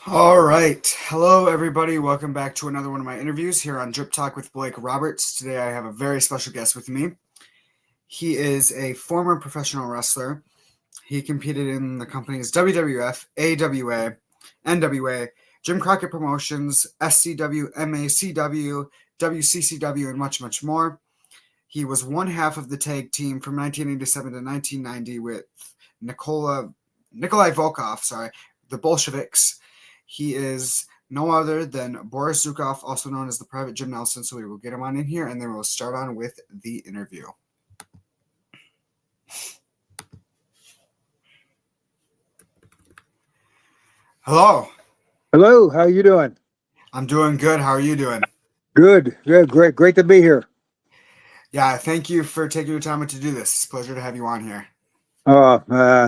All right. Hello, everybody. Welcome back to another one of my interviews here on Drip Talk with Blake Roberts. Today I have a very special guest with me. He is a former professional wrestler. He competed in the companies WWF, AWA, NWA, Jim Crockett Promotions, SCW, MACW, WCCW, and much, much more. He was one half of the tag team from 1987 to 1990 with Nikolai Volkoff, the Bolsheviks. He is no other than Boris Zhukov, also known as the Private Jim Nelson. So we will get him on in here, and then we'll start on with the interview. Hello. Hello, how you doing? I'm doing good. How are you doing? Good, great to be here. Yeah, thank you for taking your time to do this. It's a pleasure to have you on here.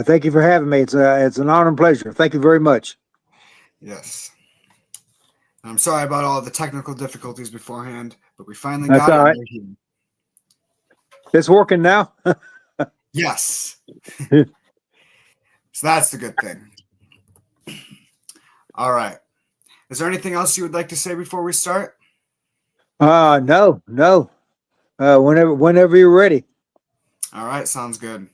Thank you for having me. It's an honor and pleasure. Thank you very much. Yes. I'm sorry about all the technical difficulties beforehand, but we finally That's got all it. right. It's working now. Yes. So that's the good thing. All right. Is there anything else you would like to say before we start? No. Whenever you're ready. All right, sounds good.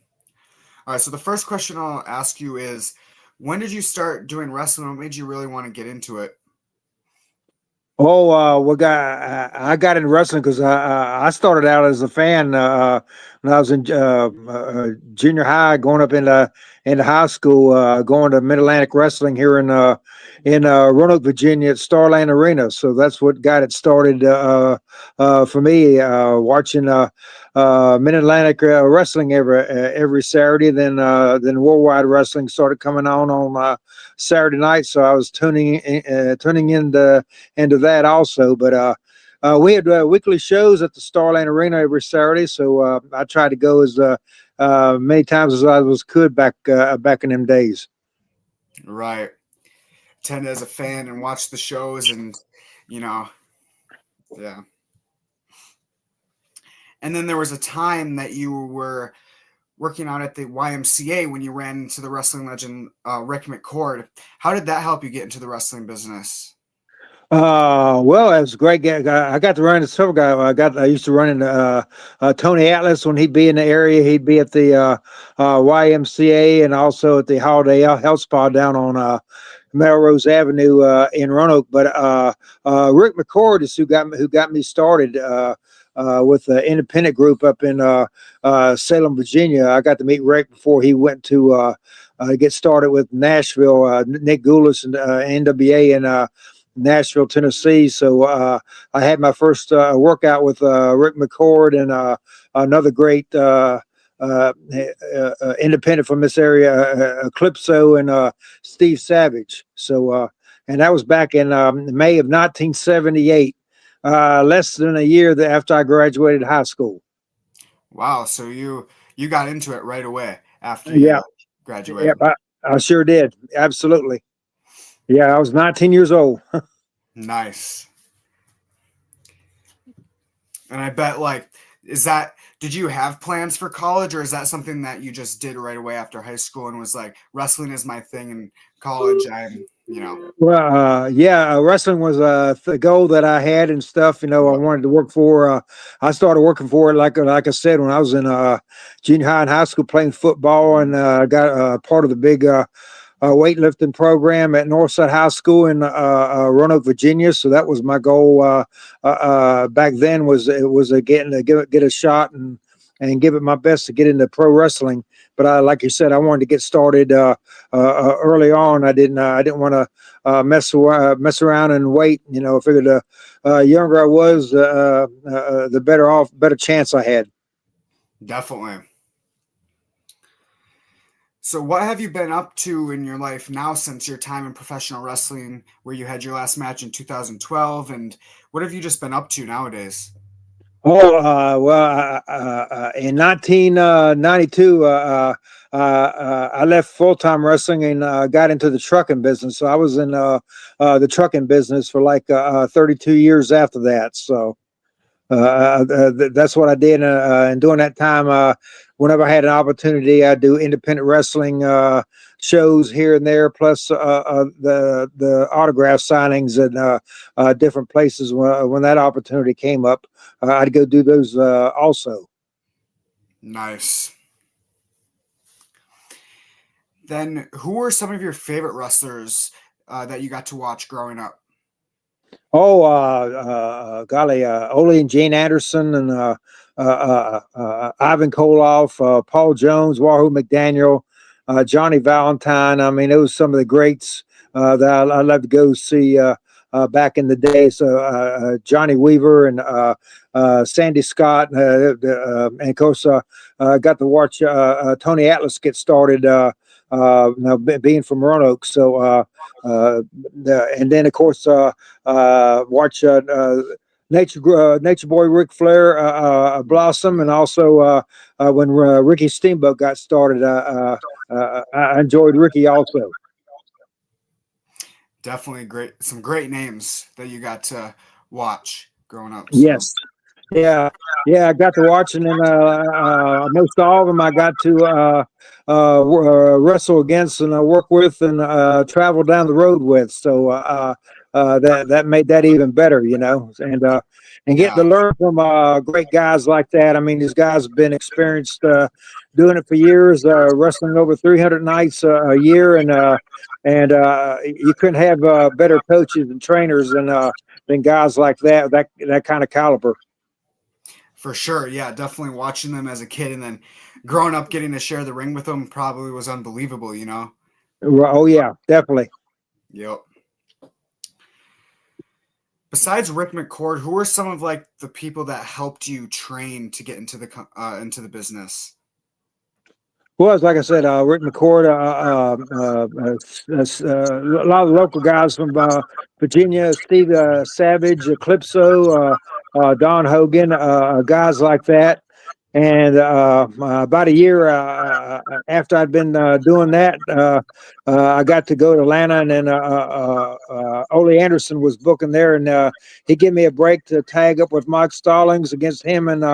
All right, so the first question I'll ask you is, when did you start doing wrestling? What made you really want to get into it? Oh, I got into wrestling because I started out as a fan when I was in junior high, going up into high school, going to Mid Atlantic Wrestling here in Roanoke, Virginia, at Starland Arena. So that's what got it started for me, watching Mid Atlantic Wrestling every Saturday. Then Worldwide Wrestling started coming on Saturday night, so I was tuning into that also. But we had weekly shows at the Starland Arena every Saturday, so I tried to go as many times as I could back in them days. Right. Attend as a fan and watch the shows, and yeah. And then there was a time that you were working out at the YMCA when you ran into the wrestling legend Rick McCord. How did that help you get into the wrestling business? Well, it was a great guy. I got to run into several guys. I used to run into Tony Atlas when he'd be in the area. He'd be at the YMCA and also at the Holiday Health Spa down on Melrose Avenue in Roanoke. But Rick McCord is who got me started with the independent group up in Salem, Virginia. I got to meet Rick before he went to get started with Nashville. Nick Goulas and NWA and Nashville, Tennessee. So I had my first workout with Rick McCord and another great independent from this area, Eclipso and Steve Savage. So and that was back in May of 1978, less than a year after I graduated high school. Wow! So you got into it right away after you graduated. Yeah, I sure did. Absolutely. Yeah, I was 19 years old. Nice. And I bet, did you have plans for college, or is that something that you just did right away after high school and was like, wrestling is my thing, in college Well, wrestling was the goal that I had and stuff. I wanted to work for. I started working for it, like I said, when I was in junior high and high school playing football, and got part of the big weightlifting program at Northside High School in Roanoke, Virginia. So that was my goal back then. Was getting to get a shot and give it my best to get into pro wrestling. But like you said, I wanted to get started early on. I didn't want to mess around and wait. I figured the younger I was, the better chance I had. Definitely. So what have you been up to in your life now since your time in professional wrestling, where you had your last match in 2012, and what have you just been up to nowadays? Oh, in 1992, I left full-time wrestling and got into the trucking business. So I was in the trucking business for like 32 years after that. So that's what I did. And during that time, whenever I had an opportunity, I'd do independent wrestling shows here and there, plus the autograph signings and different places. When that opportunity came up, I'd go do those also. Nice. Then, who were some of your favorite wrestlers that you got to watch growing up? Oh, golly, Ole and Gene Anderson and Ivan Koloff, Paul Jones, Wahoo McDaniel, Johnny Valentine. I mean, those were some of the greats that I love to go see back in the day. So Johnny Weaver and Sandy Scott, and of course, got to watch Tony Atlas get started. Being from Roanoke, so and then of course watch Nature Boy Ric Flair blossom, and also when Ricky Steamboat got started, I enjoyed Ricky also. Definitely some great names that you got to watch growing up. So. Yes. Yeah, I got to watch, and then most all of them I got to wrestle against and work with and travel down the road with. So that made that even better, and getting to learn from great guys like that. I mean, these guys have been experienced doing it for years, wrestling over 300 nights a year, and you couldn't have better coaches and trainers than guys like that kind of caliber. For sure. Yeah, definitely watching them as a kid and then growing up getting to share the ring with them probably was unbelievable, Oh, yeah, definitely. Yep. Besides Rick McCord, who were some of like the people that helped you train to get into the business? Well, like I said, Rick McCord, a lot of local guys from Virginia, Steve Savage, Eclipso, Don Hogan, guys like that. And about a year after I'd been doing that, I got to go to Atlanta, and then Ole Anderson was booking there, and he gave me a break to tag up with Mike Stallings against him and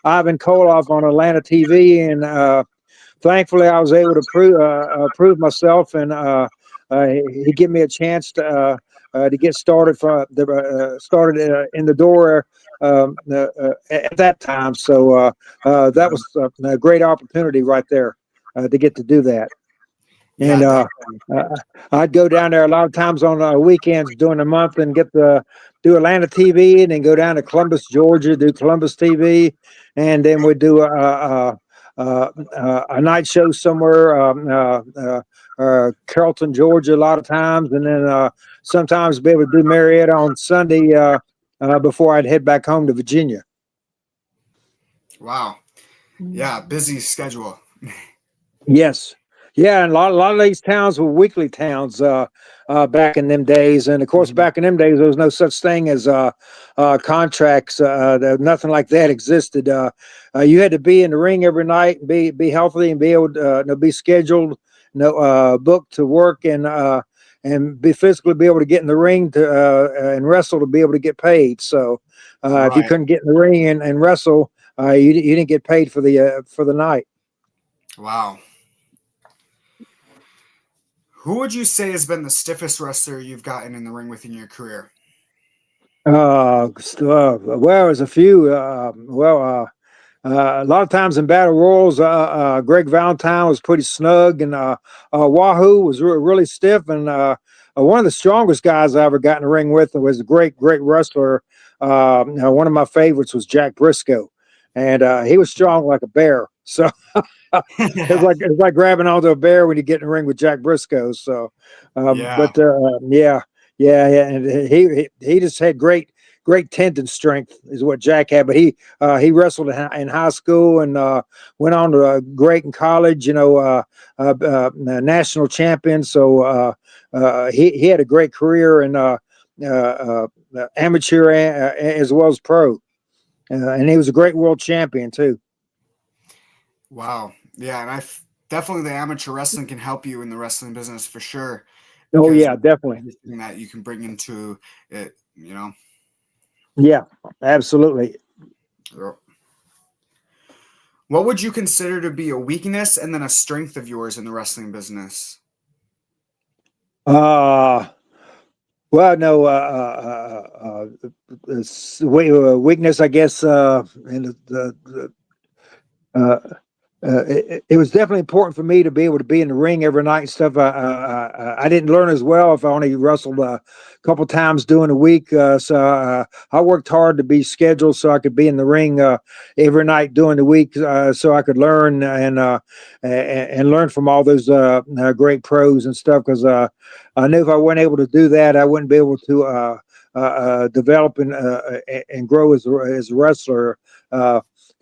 Ivan Koloff on Atlanta TV, and thankfully, I was able to prove myself, and he gave me a chance to get started in the door at that time. So that was a great opportunity right there to get to do that. And I'd go down there a lot of times on weekends during the month and get to do Atlanta TV, and then go down to Columbus, Georgia, do Columbus TV, and then we'd do a night show somewhere, Carrollton, Georgia, a lot of times, and then sometimes be able to do Marietta on Sunday before I'd head back home to Virginia. Wow. Yeah, busy schedule. Yes. Yeah, and a lot of these towns were weekly towns back in them days. And, of course, back in them days, there was no such thing as contracts. Nothing like that existed. You had to be in the ring every night and be healthy and be able to be scheduled, booked to work, and be physically be able to get in the ring and wrestle to be able to get paid. So if you couldn't get in the ring and wrestle, you didn't get paid for the night. Wow. Who would you say has been the stiffest wrestler you've gotten in the ring with in your career? Well, there's a few. A lot of times in battle royals, Greg Valentine was pretty snug, and Wahoo was really stiff. And one of the strongest guys I ever got in the ring with was a great wrestler. One of my favorites was Jack Briscoe, and he was strong like a bear. So it's like grabbing onto a bear when you get in the ring with Jack Briscoe. So, but and he just had great tendon strength is what Jack had. But he wrestled in high school and went on to great in college. National champion. So he had a great career in amateur as well as pro, and he was a great world champion too. Wow. Yeah, and definitely the amateur wrestling can help you in the wrestling business for sure. Oh yeah, definitely. Everything that you can bring into it, Yeah, absolutely. What would you consider to be a weakness and then a strength of yours in the wrestling business? Uh, well, no, weakness, I guess, and uh, it was definitely important for me to be able to be in the ring every night and stuff. I didn't learn as well if I only wrestled a couple times during the week. So I worked hard to be scheduled so I could be in the ring every night during the week, so I could learn and learn from all those great pros and stuff. Because I knew if I wasn't able to do that, I wouldn't be able to develop and grow as a wrestler.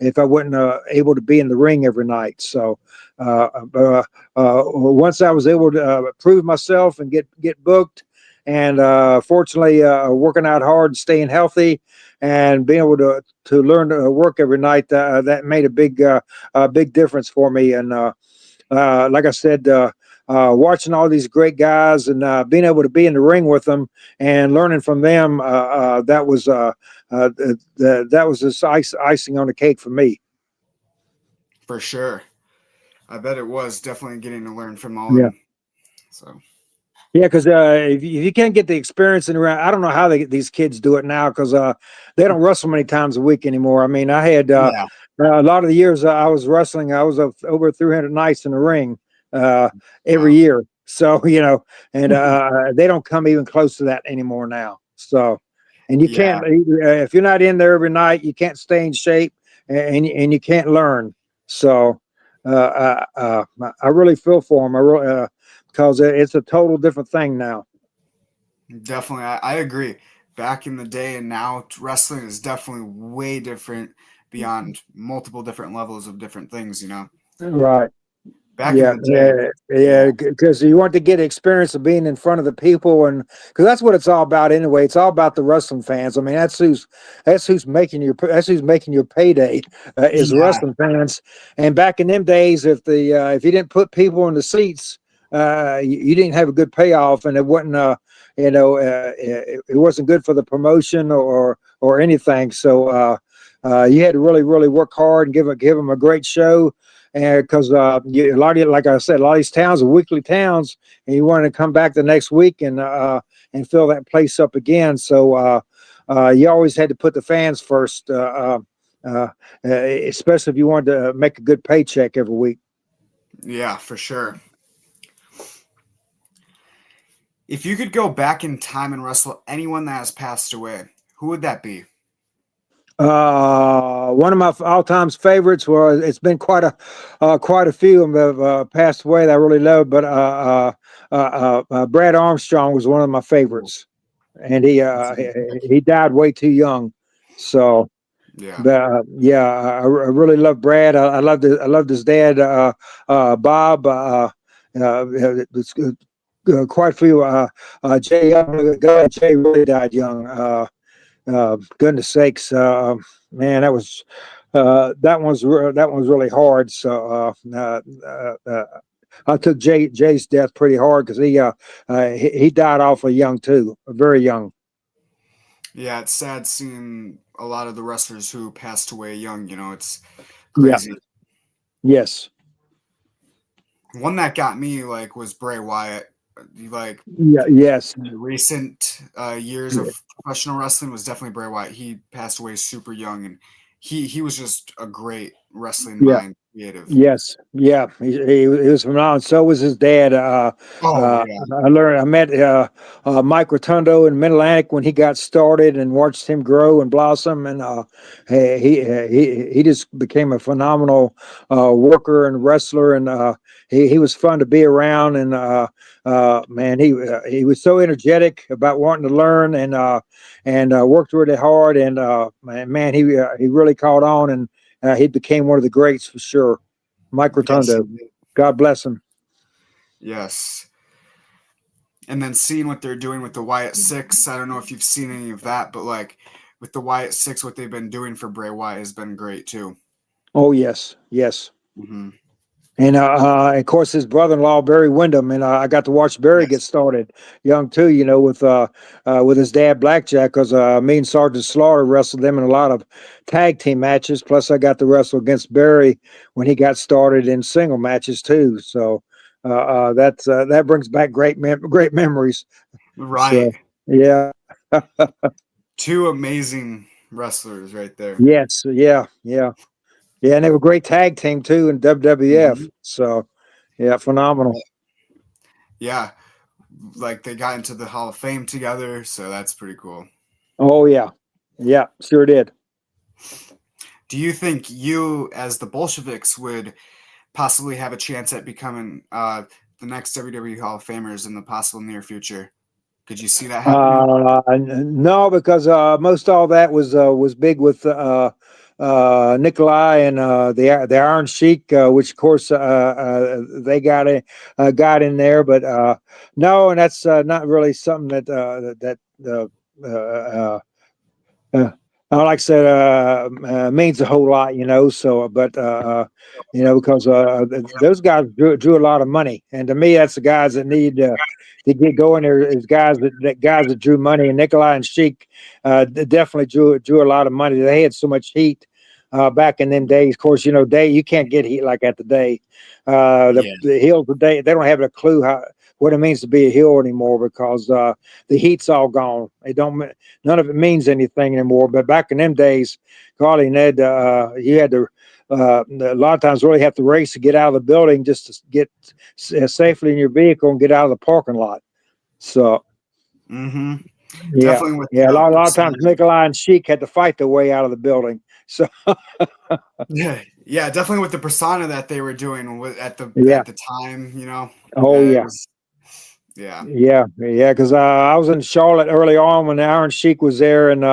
If I wasn't able to be in the ring every night. So once I was able to prove myself and get booked, and fortunately working out hard and staying healthy and being able to learn to work every night, that made a big difference for me. And like I said, watching all these great guys and being able to be in the ring with them and learning from them, that was just icing on the cake for me. For sure. I bet it was definitely getting to learn from all of them. So. Yeah, because if you can't get the experience in around, I don't know how these kids do it now because they don't wrestle many times a week anymore. I mean, I had a lot of the years I was wrestling, I was over 300 nights in the ring every year. So, and they don't come even close to that anymore now. So, and you can't, if you're not in there every night, you can't stay in shape and you can't learn. So, I really feel for them. I really, because it's a total different thing now. Definitely. I agree. Back in the day and now, wrestling is definitely way different beyond multiple different levels of different things, Right. Back in the day. Because you want to get experience of being in front of the people, and because that's what it's all about anyway. It's all about the wrestling fans. I mean, that's who's making your payday is wrestling fans. And back in them days, if you didn't put people in the seats, you didn't have a good payoff, and it wasn't it wasn't good for the promotion or anything. So you had to really work hard and give them a great show. And because a lot of, like I said, a lot of these towns are weekly towns, and you want to come back the next week and fill that place up again. So you always had to put the fans first, especially if you wanted to make a good paycheck every week. Yeah, for sure. If you could go back in time and wrestle anyone that has passed away, who would that be? One of my all-time favorites was, it's been quite a few of them have passed away that I really love, but Brad Armstrong was one of my favorites, and he died way too young. So I really love Brad. I loved his dad, Bob. Quite a few. Jay really died young. Goodness sakes, man, that was really hard. So I took Jay's death pretty hard because he died awfully young too, very young. Yeah, it's sad seeing a lot of the wrestlers who passed away young. It's crazy. Yeah. Yes. One that got me was Bray Wyatt. Yes. In the recent years of professional wrestling was definitely Bray Wyatt. He passed away super young, and he was just a great wrestling mind, creative. Yes, yeah, he was phenomenal. So was his dad. I met Mike Rotundo in Mid-Atlantic when he got started and watched him grow and blossom, and he just became a phenomenal worker and wrestler, and he was fun to be around, and man, he was so energetic about wanting to learn, and worked really hard, and man, he really caught on, and he became one of the greats for sure. Mike Rotundo, God bless him. Yes. And then seeing what they're doing with the Wyatt Six, I don't know if you've seen any of that, but with the Wyatt Six, what they've been doing for Bray Wyatt has been great too. Oh yes. Mm-hmm. And of course, his brother-in-law Barry Windham, and I got to watch Barry get started young too. With his dad Blackjack, because me and Sergeant Slaughter wrestled them in a lot of tag team matches. Plus, I got to wrestle against Barry when he got started in single matches too. So That brings back great memories. Right. So yeah, Two amazing wrestlers right there. yes, yeah, and they were a great tag team too in WWF. Mhm. So yeah, phenomenal. Yeah. Like they got into the Hall of Fame together, so that's pretty cool. Oh yeah, sure did. Do you think you, as the Bolsheviks, would possibly have a chance at becoming the next WWE Hall of Famers in the possible near future? Could you see that happening? No, because most all that was big with Nikolai and the Iron Sheik, which of course they got in there, but no, and that's not really something that uh, uh, uh, like I said, means a whole lot, So, but because those guys drew a lot of money, and to me, that's the guys that need to get going. There is guys that drew money, and Nikolai and Sheik definitely drew a lot of money. They had so much heat. Back in them days, of course, you can't get heat like that today. Yeah. The heels today, they don't have a clue what it means to be a heel anymore because the heat's all gone. None of it means anything anymore. But back in them days, golly, Ned, you had to a lot of times really have to race to get out of the building just to get safely in your vehicle and get out of the parking lot. So Mm-hmm. yeah, Definitely with yeah. A the lot of times percentage. Nikolai and Sheik had to fight their way out of the building. So Yeah, definitely with the persona that they were doing at yeah. the time, Oh it yeah. was, yeah. Yeah, yeah, because I was in Charlotte early on when the Iron Sheik was there, and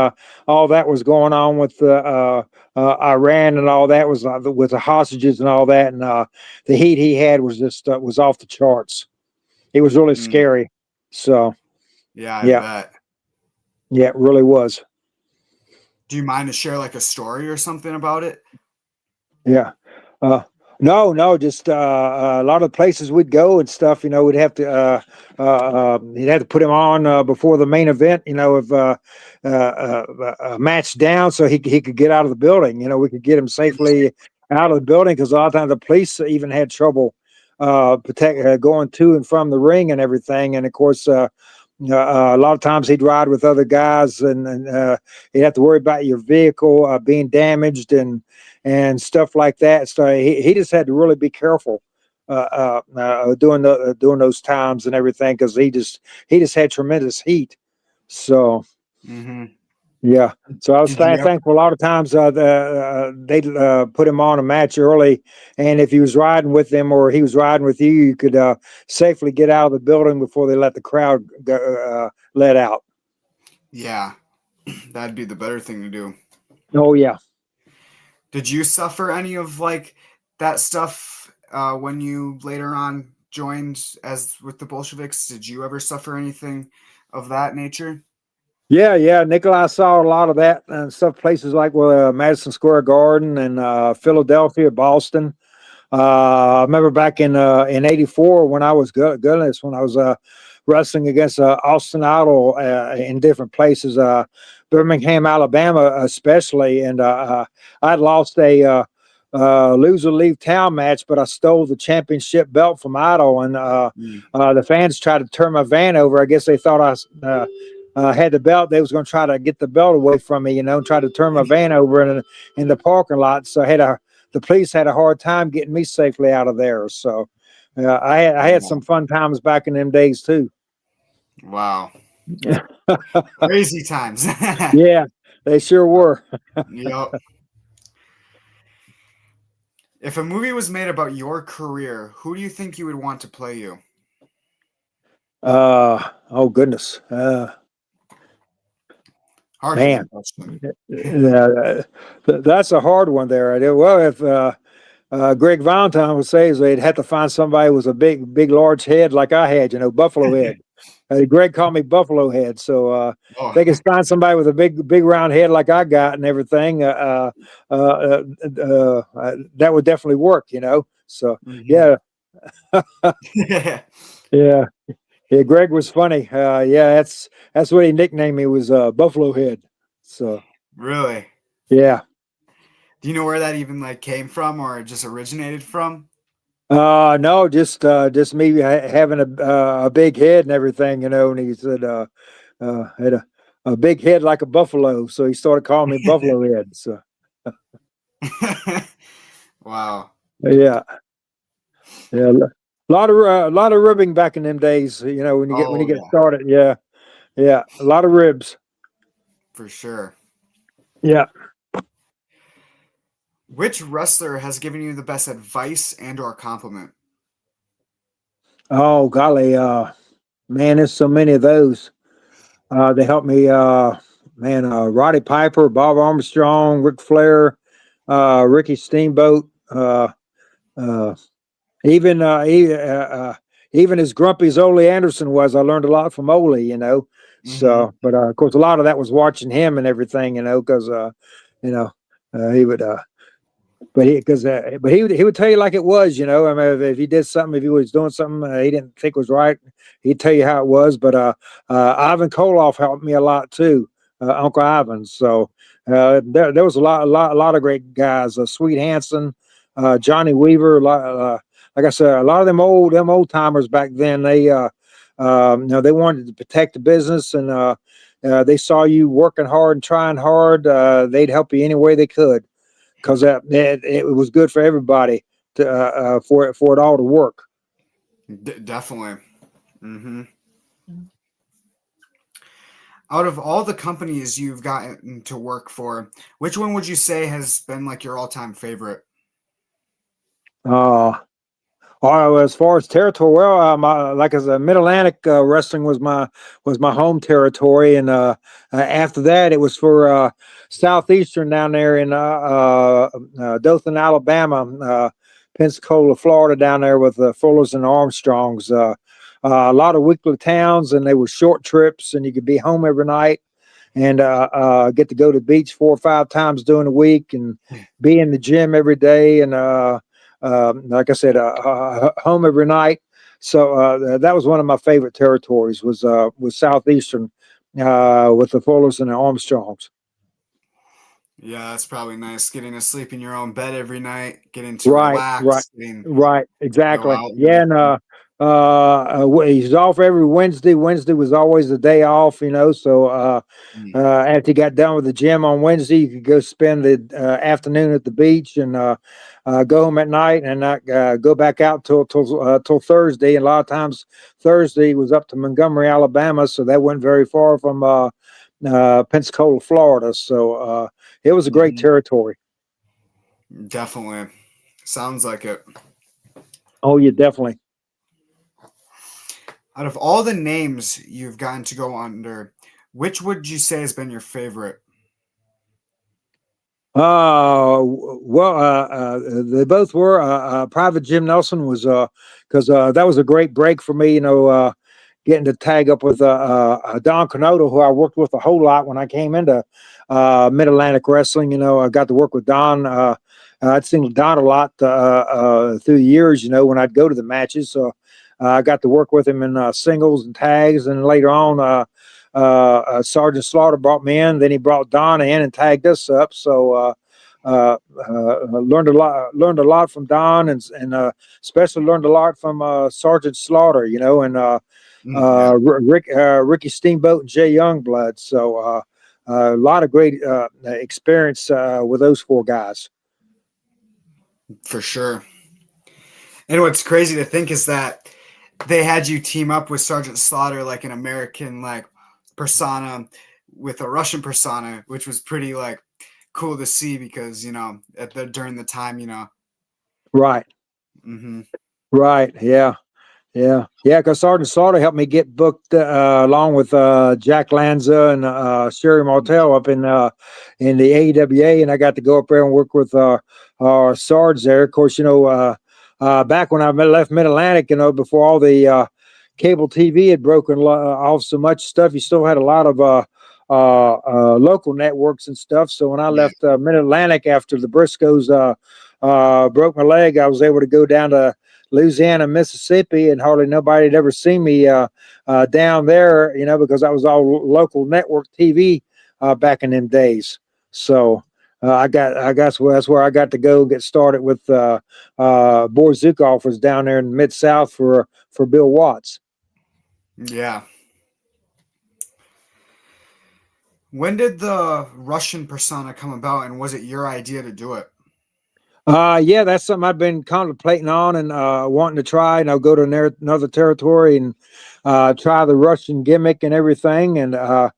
all that was going on with Iran and all that was with the hostages and all that, and the heat he had was just was off the charts. It was really Mm, scary. So yeah, I yeah, bet. yeah, it really was. Do you mind to share like a story or something about it? Yeah. Uh, no, just a lot of places we'd go and stuff. We'd have to you'd have to put him on before the main event. If a match down, so he could get out of the building. We could get him safely out of the building because a lot of times the police even had trouble going to and from the ring and everything. And of course, a lot of times he'd ride with other guys, and you'd have to worry about your vehicle being damaged and stuff like that. So he just had to really be careful doing those times and everything because he just had tremendous heat. So Mm-hmm. yeah. So I was Did you ever? thankful a lot of times they put him on a match early, and if he was riding with them or he was riding with you, you could safely get out of the building before they let the crowd let out. Yeah, that'd be the better thing to do. Oh yeah. Did you suffer any of like that stuff when you later on joined as with the Bolsheviks? Did you ever suffer anything of that nature? Yeah. Nikolai saw a lot of that and stuff, places like Madison Square Garden and Philadelphia, Boston. I remember back in '84 when I was goodness when I was wrestling against Ustinov in different places, Birmingham, Alabama, especially, and I'd lost a loser leave town match, but I stole the championship belt from Idol, and Mm. the fans tried to turn my van over. I guess they thought I had the belt. They was going to try to get the belt away from me, and try to turn my van over in the parking lot. So the police had a hard time getting me safely out of there. So I had some fun times back in them days too. Wow. Crazy times. Yeah, they sure were. Yep. If a movie was made about your career, who do you think you would want to play you? Oh goodness. Hard hitting Man, question. that's a hard one there. Well, if Greg Valentine would say is they'd have to find somebody with a big, large head like I had, buffalo head. Greg called me buffalo head, so Oh, they could find somebody with a big round head like I got and everything. That would definitely work. So mhm. yeah, yeah. Yeah, Greg was funny. Yeah, that's what he nicknamed me was Buffalo Head. So Really? yeah. Do you know where that even like came from or just originated from? No, just me having a big head and everything, and he said, had a big head like a buffalo. So he started calling me Buffalo Head. So, Wow. yeah. Yeah. A lot of ribbing back in them days, when you Oh get yeah, started. Yeah. Yeah. A lot of ribs. for sure. Yeah. Which wrestler has given you the best advice and or compliment? Oh, golly. Man, there's so many of those. They helped me, man, Roddy Piper, Bob Armstrong, Ric Flair, Ricky Steamboat, uh, even even as grumpy as Ole Anderson was, I learned a lot from Ole. Mm-hmm. So, but of course, a lot of that was watching him and everything, because you know he would. But he would tell you like it was. I mean, if he did something, if he was doing something he didn't think was right, he'd tell you how it was. But Ivan Koloff helped me a lot too, Uncle Ivan. So there was a lot of great guys. Sweet Hansen, Johnny Weaver. Like I said, a lot of them old timers back then. They wanted to protect the business, and they saw you working hard and trying hard. They'd help you any way they could, because it was good for everybody for it all to work. Definitely. Mm-hmm. Out of all the companies you've gotten to work for, which one would you say has been like your all-time favorite? Uh, as far as territory, well, like as a Mid Atlantic, wrestling was my home territory, and after that, it was for Southeastern down there in Dothan, Alabama, Pensacola, Florida, down there with the Fullers and Armstrongs. A lot of weekly towns, and they were short trips, and you could be home every night and get to go to the beach 4 or 5 times during the week and be in the gym every day, and like I said, home every night. So that was one of my favorite territories, was Southeastern, with the Fullers and the Armstrongs. Yeah, that's probably nice. Getting to sleep in your own bed every night, getting to Right, right, relax, getting right, go exactly. out Yeah, with. and he's off every Wednesday. Wednesday was always the day off, so after you got done with the gym on Wednesday, you could go spend the afternoon at the beach, and go home at night, and not go back out till Thursday. And a lot of times Thursday was up to Montgomery, Alabama, so that wasn't very far from Pensacola, Florida. So it was a great Mhm. territory. Definitely. Sounds like it. Oh, yeah, definitely. Out of all the names you've gotten to go under, which would you say has been your favorite? Well, they both were. Private Jim Nelson was, because that was a great break for me. Getting to tag up with Don Canotto, who I worked with a whole lot when I came into Mid Atlantic Wrestling. I got to work with Don. I'd seen Don a lot through the years. When I'd go to the matches, so I got to work with him in singles and tags, and later on. Sergeant Slaughter brought me in. Then he brought Don in and tagged us up. So learned a lot from Don, and especially learned a lot from Sergeant Slaughter. And Yeah, Ricky Steamboat and Jay Youngblood. So a lot of great experience with those four guys. for sure. And what's crazy to think is that they had you team up with Sergeant Slaughter, like an American like persona with a Russian persona, which was pretty like cool to see because during the time. Right. Hmm. Right. Yeah. Yeah, yeah, because Sergeant Slaughter helped me get booked along with Jack Lanza and Sherry Martel up in the AWA, and I got to go up there and work with our Sarge there. Of course, back when I left Mid Atlantic, before all the cable TV had broken off so much stuff, you still had a lot of local networks and stuff. So when I Yeah. left Mid Atlantic after the Briscoes broke my leg, I was able to go down to Louisiana, Mississippi, and hardly nobody had ever seen me down there, because I was all local network TV back in them days. So I guess that's where I got to go and get started with Boris Zhukov was down there in Mid South for Bill Watts. Yeah. When did the Russian persona come about, and was it your idea to do it? Yeah, that's something I've been contemplating on and wanting to try. And I'll go to another territory and try the Russian gimmick and everything. And in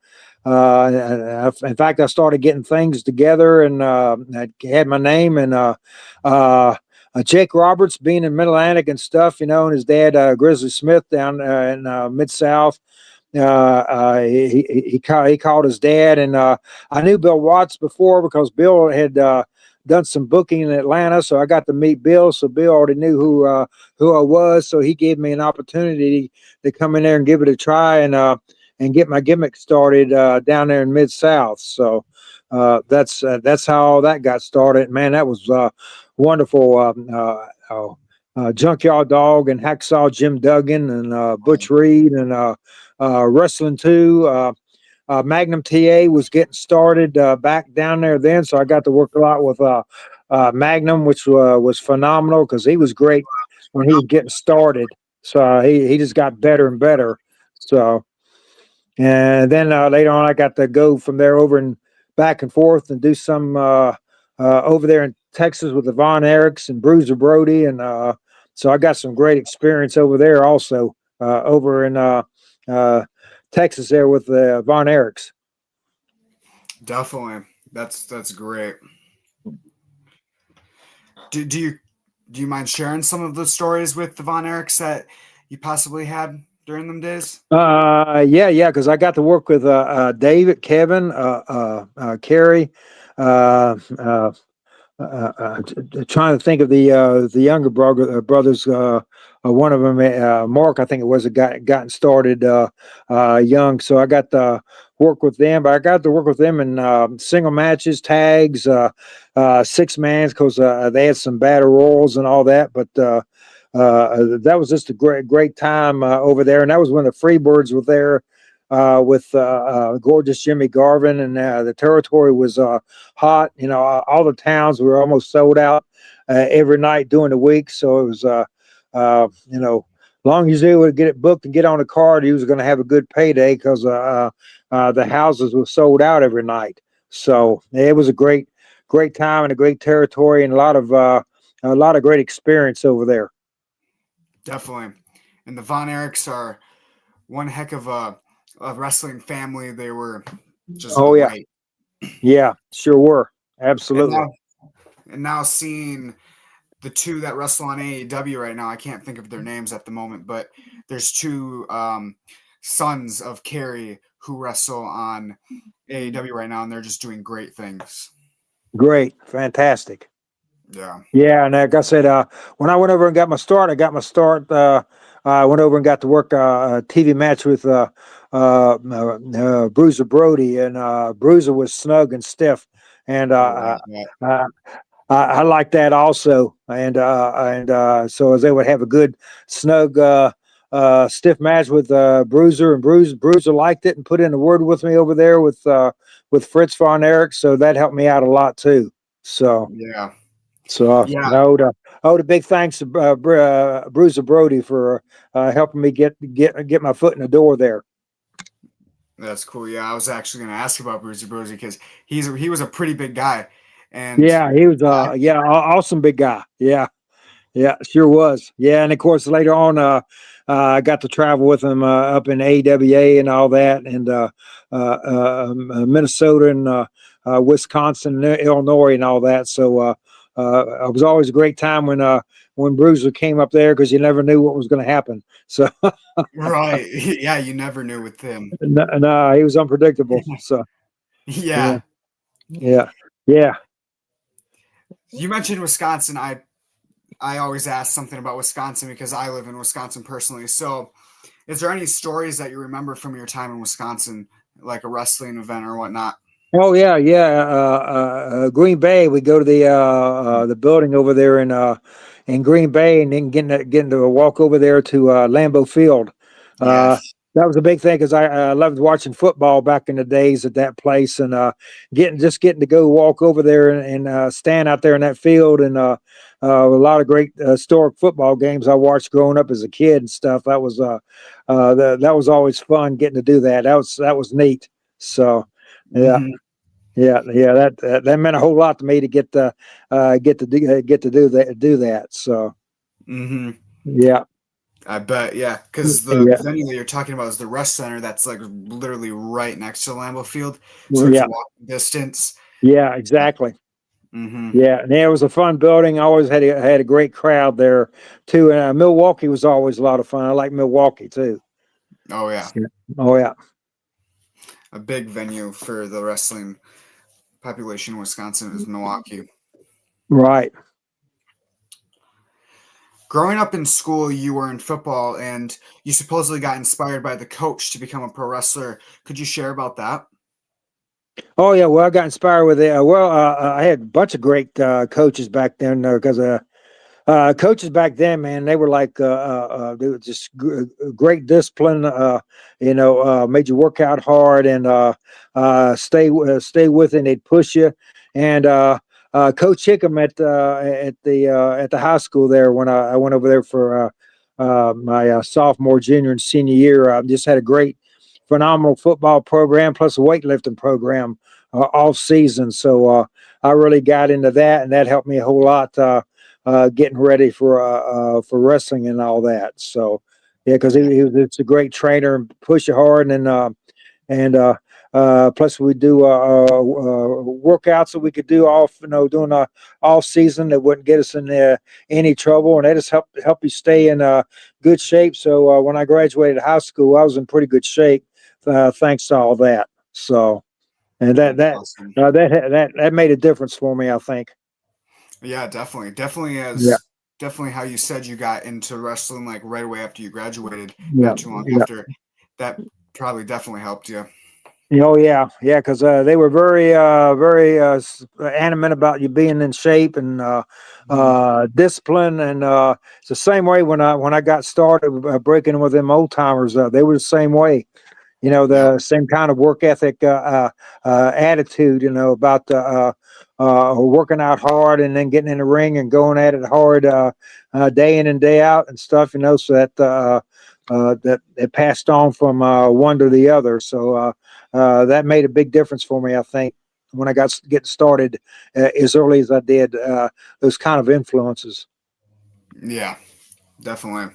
fact, I started getting things together, and I had my name and Jake Roberts being in Mid Atlantic and stuff, you know, and his dad Grizzly Smith down in Mid South. He called his dad, and I knew Bill Watts before because Bill had done some booking in Atlanta, so I got to meet Bill. So Bill already knew who I was, so he gave me an opportunity to come in there and give it a try and get my gimmick started down there in Mid South. So that's how all that got started. Man, that was wonderful. Junkyard Dog and Hacksaw Jim Duggan and Butch Reed and wrestling too. Magnum TA was getting started back down there then, so I got to work a lot with Magnum, which was phenomenal because he was great when he was getting started. So he just got better and better. So, and then later on, I got to go from there over and back and forth and do some over there in Texas with the Von Erichs and Bruiser Brody, and so I got some great experience over there also over in Texas there with the Von Erichs. Definitely, that's great. Do you mind sharing some of the stories with the Von Erichs that you possibly had during them days? Yeah, because I got to work with David, Kevin, Kerry. Trying to think of the younger brothers. One of them, Mark, I think it was, gotten started young. So I got to work with them, but I got to work with them in single matches, tags, 6-mans, because they had some battle royals and all that. But that was just a great time over there, and that was when the Freebirds were there. With gorgeous Jimmy Garvin, and the territory was hot. You know, all the towns were almost sold out every night during the week. So it was, you know, long as they would get it booked and get on a card, he was going to have a good payday because the houses were sold out every night. So it was a great time and a great territory and a lot of great experience over there. Definitely, and the Von Erichs are one heck of a wrestling family. They were just great. Yeah, sure were. Absolutely. And now seeing the two that wrestle on AEW right now, I can't think of their names at the moment, but there's two sons of Kerry who wrestle on AEW right now, and they're just doing great things. Great, fantastic. Yeah, and like I said, when I went over and got my start, I went over and got to work a TV match with Bruiser Brody, and Bruiser was snug and stiff, and I like that also, and so they would have a good snug stiff match with Bruiser, and Bruiser liked it and put in a word with me over there with Fritz Von Erich, so that helped me out a lot too. So yeah. I owed a big thanks to Bruiser Brody for helping me get my foot in the door there. That's cool. Yeah, I was actually going to ask about Bruiser Brody because he was a pretty big guy, and yeah, he was awesome big guy. Yeah, sure was. Yeah, and of course later on, I got to travel with him up in AWA and all that, and Minnesota and Wisconsin, and Illinois, and all that. So it was always a great time when Bruiser came up there because you never knew what was going to happen. So right, yeah, you never knew with him. No, he was unpredictable. So yeah. You mentioned Wisconsin. I always ask something about Wisconsin because I live in Wisconsin personally. So, is there any stories that you remember from your time in Wisconsin, like a wrestling event or whatnot? Oh yeah. Green Bay. We go to the building over there in Green Bay, and then getting to walk over there to Lambeau Field. Yes. That was a big thing because I loved watching football back in the days at that place, and getting to go walk over there and stand out there in that field, and a lot of great historic football games I watched growing up as a kid and stuff. That was always fun getting to do that. That was neat. So yeah. Hmm. Yeah. That meant a whole lot to me to get to do that. So Hmm. yeah, I bet, yeah, because the yeah, venue that you're talking about is the Rest Center. That's like literally right next to Lambeau Field, so it's yeah, walking distance. yeah, exactly. Hmm. Yeah, and it was a fun building. I always had a great crowd there too. And Milwaukee was always a lot of fun. I like Milwaukee too. Oh yeah, So, oh yeah, a big venue for the wrestling population in Wisconsin is Milwaukee. right. Growing up in school, you were in football, and you supposedly got inspired by the coach to become a pro wrestler. Could you share about that? Oh yeah. Well, I got inspired with it. I had a bunch of great coaches back then because coaches back then, man, they were like they were just great discipline. Made you work out hard and stay with it. And they'd push you. And Coach Hickam at the high school there when I went over there for my sophomore, junior, and senior year, just had a great, phenomenal football program plus a weightlifting program all season. So I really got into that, and that helped me a whole lot. Getting ready for wrestling and all that. So yeah, because he was it's a great trainer and push you hard and plus we do workouts that we could do off during all season that wouldn't get us in any trouble, and they just help you stay in good shape. So when I graduated high school, I was in pretty good shape thanks to all that. So and That's awesome. that made a difference for me, I think. Yeah, definitely. Definitely Yeah, as definitely how you said you got into wrestling like right away after you graduated, yeah, not too long yeah. after. That probably definitely helped you. Oh yeah, because they were very adamant about you being in shape and Mhm. discipline, and it's the same way when I got started breaking with them old timers. They were the same way, Yeah. the same kind of work ethic, attitude, about working out hard and then getting in the ring and going at it hard day in and day out and stuff, so that it passed on from one to the other. So that made a big difference for me, I think, when I got getting started as early as I did. Those kind of influences. Yeah, definitely.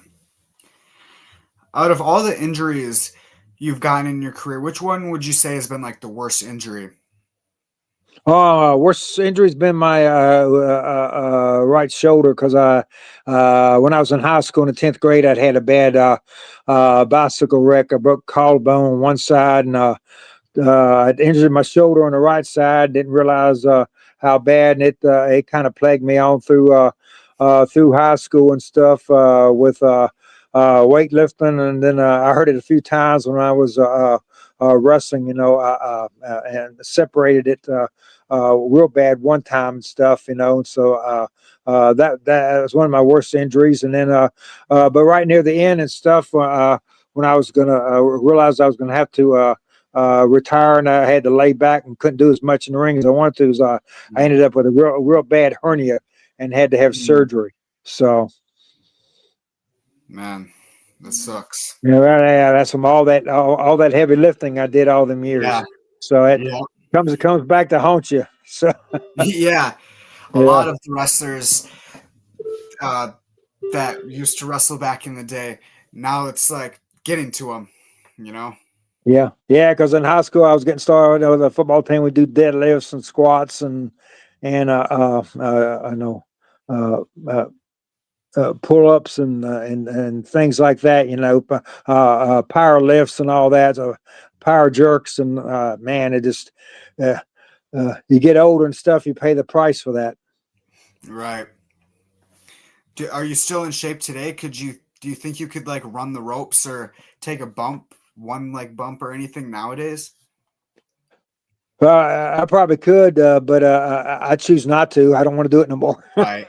Out of all the injuries you've gotten in your career, which one would you say has been like the worst injury? Worst injury's been my right shoulder because when I was in high school in the 10th grade, I'd had a bad bicycle wreck. I broke collarbone on one side, and I'd injured my shoulder on the right side. Didn't realize how bad, and it kind of plagued me on through high school and stuff with weightlifting, and then I heard it a few times when I was wrestling, and separated it real bad one time and stuff, So that was one of my worst injuries, and then but right near the end and stuff, when I was gonna realize I was gonna have to retire, and I had to lay back and couldn't do as much in the ring as I wanted to. So I ended up with a real bad hernia and had to have Mm. surgery. So Man, that sucks. that's from all that heavy lifting I did all them Yeah. years. So Yeah. it comes back to haunt you. So Yeah. A yeah. lot of the wrestlers uh, that used to wrestle back in the day, now it's like getting to them, you know? Yeah. Because in high school, I was getting started with a football team. We do deadlifts and squats and I know uh, uh, pull ups and things like that. Power lifts and all that. Power jerks and man, it just uh, you get older and stuff. You pay the price for that. Right. Are you still in shape today? Do you think you could like run the ropes or take a bump, one like bump or anything nowadays? I probably could, but I choose not to. I don't want to do it no more. Right.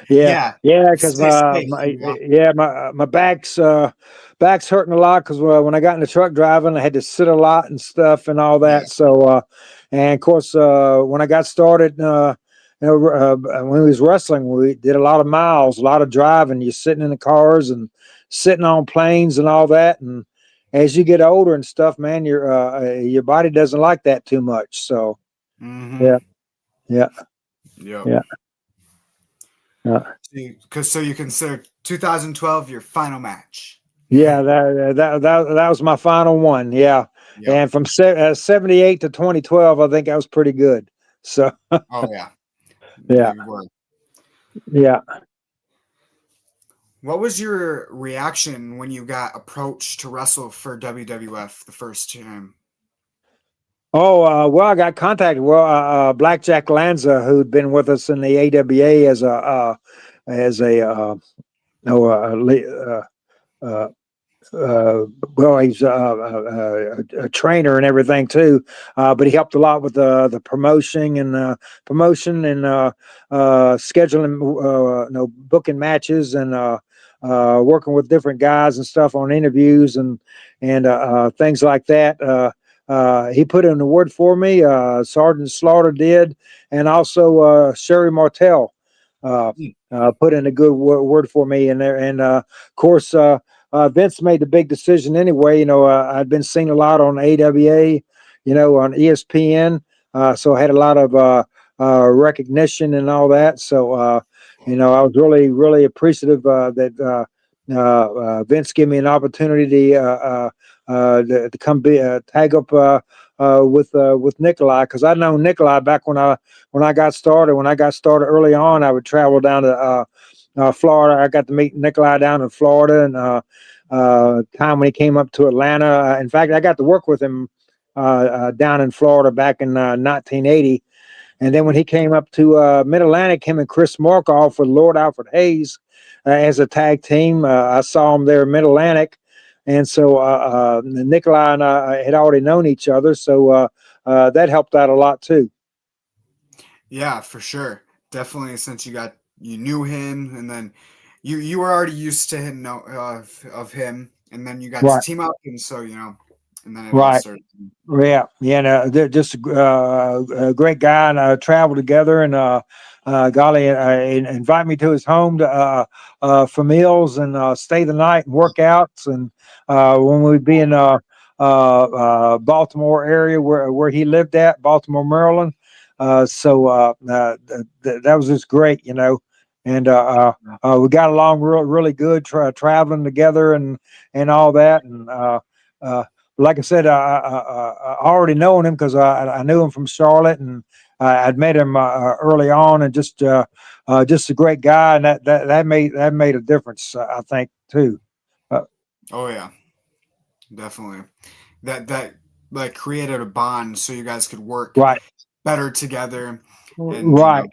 Yeah, Yeah. yeah, because Stay safe, you know? my back's hurting a lot because when I got in the truck driving, I had to sit a lot and stuff and all Yeah. that. So and of course when I got started, when we was wrestling, we did a lot of miles, a lot of driving. You're sitting in the cars and sitting on planes and all that, and as you get older and stuff, man, your body doesn't like that too much. So Mm-hmm. yeah, yeah, Yep. yeah. So you consider 2012 your final match. Yeah, that was my final one. Yeah, Yep. and from 78 to 2012, I think I was pretty good. So Oh yeah. yeah, You were. yeah. What was your reaction when you got approached to wrestle for WWF the first time? Oh well, I got contacted. Well, Blackjack Lanza, who'd been with us in the AWA as a no uh, well, he's a trainer and everything too, but he helped a lot with the promotion and scheduling, booking matches and working with different guys and stuff on interviews and things like that. He put in a word for me. Sergeant Slaughter did, and also Sherry Martell put in a good word for me. And there, and of course. Vince made the big decision anyway. I'd been seen a lot on AWA, on ESPN. So I had a lot of recognition and all that. So, I was really, really appreciative that Vince gave me an opportunity to come tag up with Nikolai, because I'd known Nikolai back when I got started. When I got started early on, I would travel down to Florida. I got to meet Nikolai down in Florida, and time when he came up to Atlanta. In fact, I got to work with him down in Florida back in 1980. And then when he came up to Mid Atlantic, him and Chris Markoff with Lord Alfred Hayes as a tag team, I saw him there in Mid Atlantic. And so Nikolai and I had already known each other, so that helped out a lot too. Yeah, for sure. Definitely, since you knew him, and then you were already used to him of him, and then you got to Right, team up, and so and then it all right. started. Yeah, yeah, no, they're just a great guy, and traveled together, and golly, invite me to his home to for meals and stay the night and workouts, and when we'd be in Baltimore area where he lived at, Baltimore, Maryland. That was just great, and we got along really good, traveling together and all that, and like I said, I already known him because I knew him from Charlotte, and I'd met him early on, and just a great guy, and that made a difference, I think too. Oh yeah, definitely. That like created a bond, so you guys could work Right, better together, and right,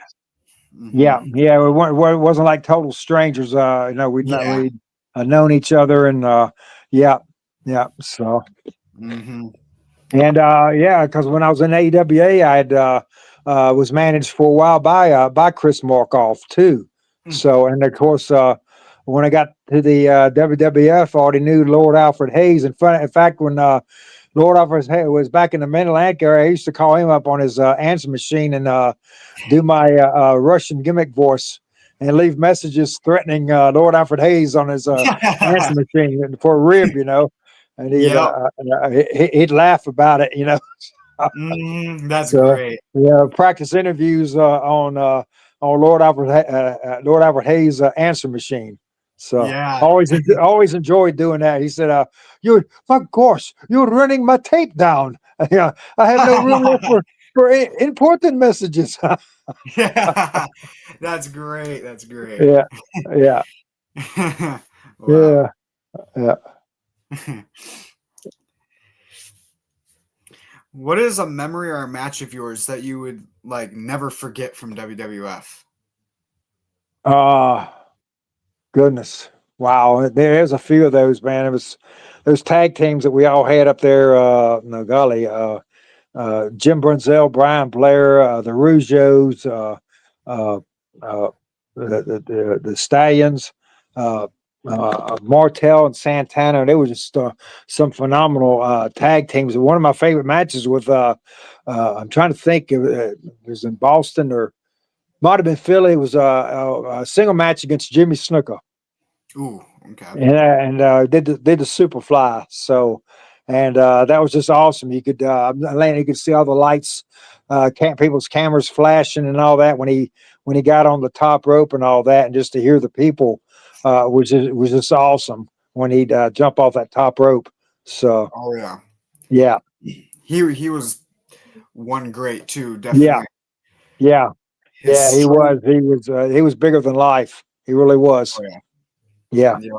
hmm yeah, yeah. It wasn't like total strangers. yeah, We'd known each other, and yeah, yeah. So. hmm And yeah, because when I was in AWA, I had was managed for a while by Chris Markoff too. So, and of course, when I got to the WWF, I already knew Lord Alfred Hayes. In fact, when Lord Alfred Hayes was back in the Mid-Atlantic area, I used to call him up on his answer machine and do my Russian gimmick voice and leave messages threatening Lord Alfred Hayes on his answer machine for a rib. And Yep. he'd laugh about it. That's So great. yeah, practice interviews on Lord Albert Hayes answer machine. So Yeah. always enjoyed doing that. He said, "You, of course, you're running my tape down. Yeah, I have no room left for important messages." Yeah. That's great. That's great. Yeah, yeah, Wow. yeah, yeah. What is a memory or a match of yours that you would like never forget from WWF? Uh Goodness. Wow. There's a few of those, man. It was those tag teams that we all had up there, no golly. Jim Brunzell, Brian Blair, the Rougeos, uh, the Stallions, Martel and Santana. They were just some phenomenal tag teams. One of my favorite matches with I'm trying to think, it was in Boston or might have been Philly. It was a single match against Jimmy Snuka. Ooh, okay. And did the Superfly. So, and that was just awesome. You could you could see all the lights, people's cameras flashing and all that when he got on the top rope and all that, and just to hear the people was just awesome when he'd jump off that top rope. So, oh yeah, yeah, he was one great too, definitely. Yeah. His He strength- was. He was bigger than life. He really was. Oh, yeah. Yeah. Yeah.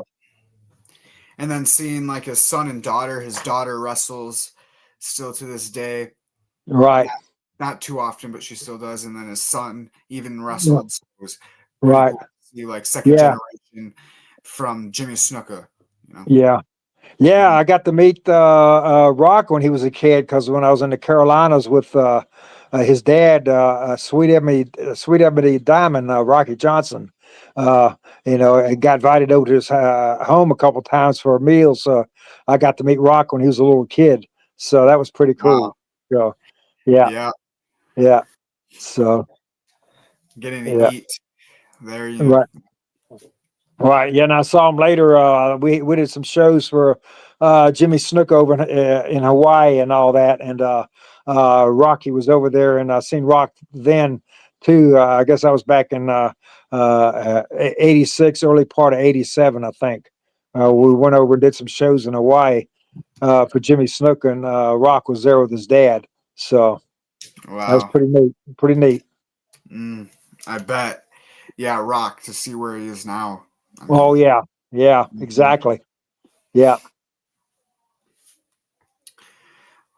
And then seeing like his son and daughter, his daughter wrestles still to this day. Right. Not too often, but she still does. And then his son even wrestled. So it was Right. cool to see like second generation from Jimmy Snuka. You know? Yeah. Yeah, I got to meet Rock when he was a kid because when I was in the Carolinas with his dad, Sweet Ebony Diamond, Rocky Johnson, I got invited over to his home a couple times for a meal. So I got to meet Rock when he was a little kid. So that was pretty cool. Wow. So, yeah. So getting to eat there, you know. Right. Right. Yeah. And I saw him later. We did some shows for Jimmy Snook over in Hawaii and all that. And Rocky was over there, and I seen Rock then too. I guess I was back in 86, early part of 87, I think. We went over and did some shows in Hawaii for Jimmy Snook, and Rock was there with his dad. So wow, that was pretty neat. Pretty neat. I bet. Yeah, Rock, to see where he is now. I mean, yeah, exactly. Yeah.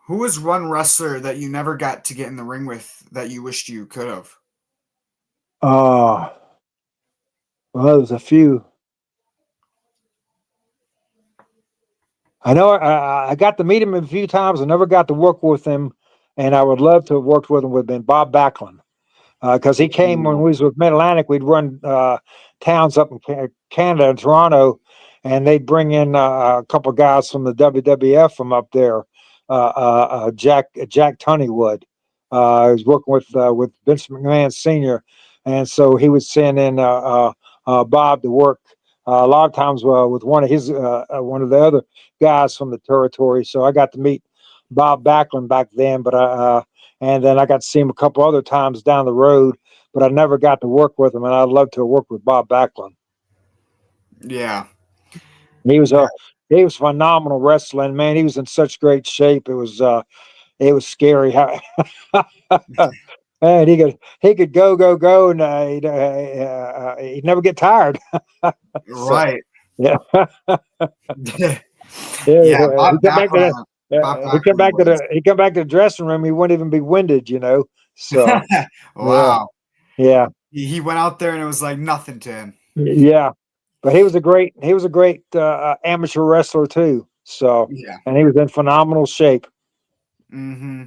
Who was one wrestler that you never got to get in the ring with that you wished you could have? Well, there's a few. I know I got to meet him a few times. I never got to work with him, and I would love to have worked with him. Would have been Bob Backlund, because he came when we was with Mid Atlantic. We'd run towns up in Canada and Toronto, and they'd bring in a couple of guys from the WWF from up there. Jack Tunneywood. He was working with Vince McMahon Sr., and so he would send in Bob to work a lot of times with one of the other guys from the territory. So I got to meet Bob Backlund back then, but and then I got to see him a couple other times down the road, but I never got to work with him, and I'd love to have worked with Bob Backlund. Yeah. He was phenomenal wrestling, man. He was in such great shape. It was scary how and he could go, and he'd never get tired. Right. Yeah. Yeah. Bob He come back to the dressing room. He wouldn't even be winded, So wow. Yeah. He went out there and it was like nothing to him. Yeah. But he was a great amateur wrestler too. So yeah. And he was in phenomenal shape. Mm-hmm.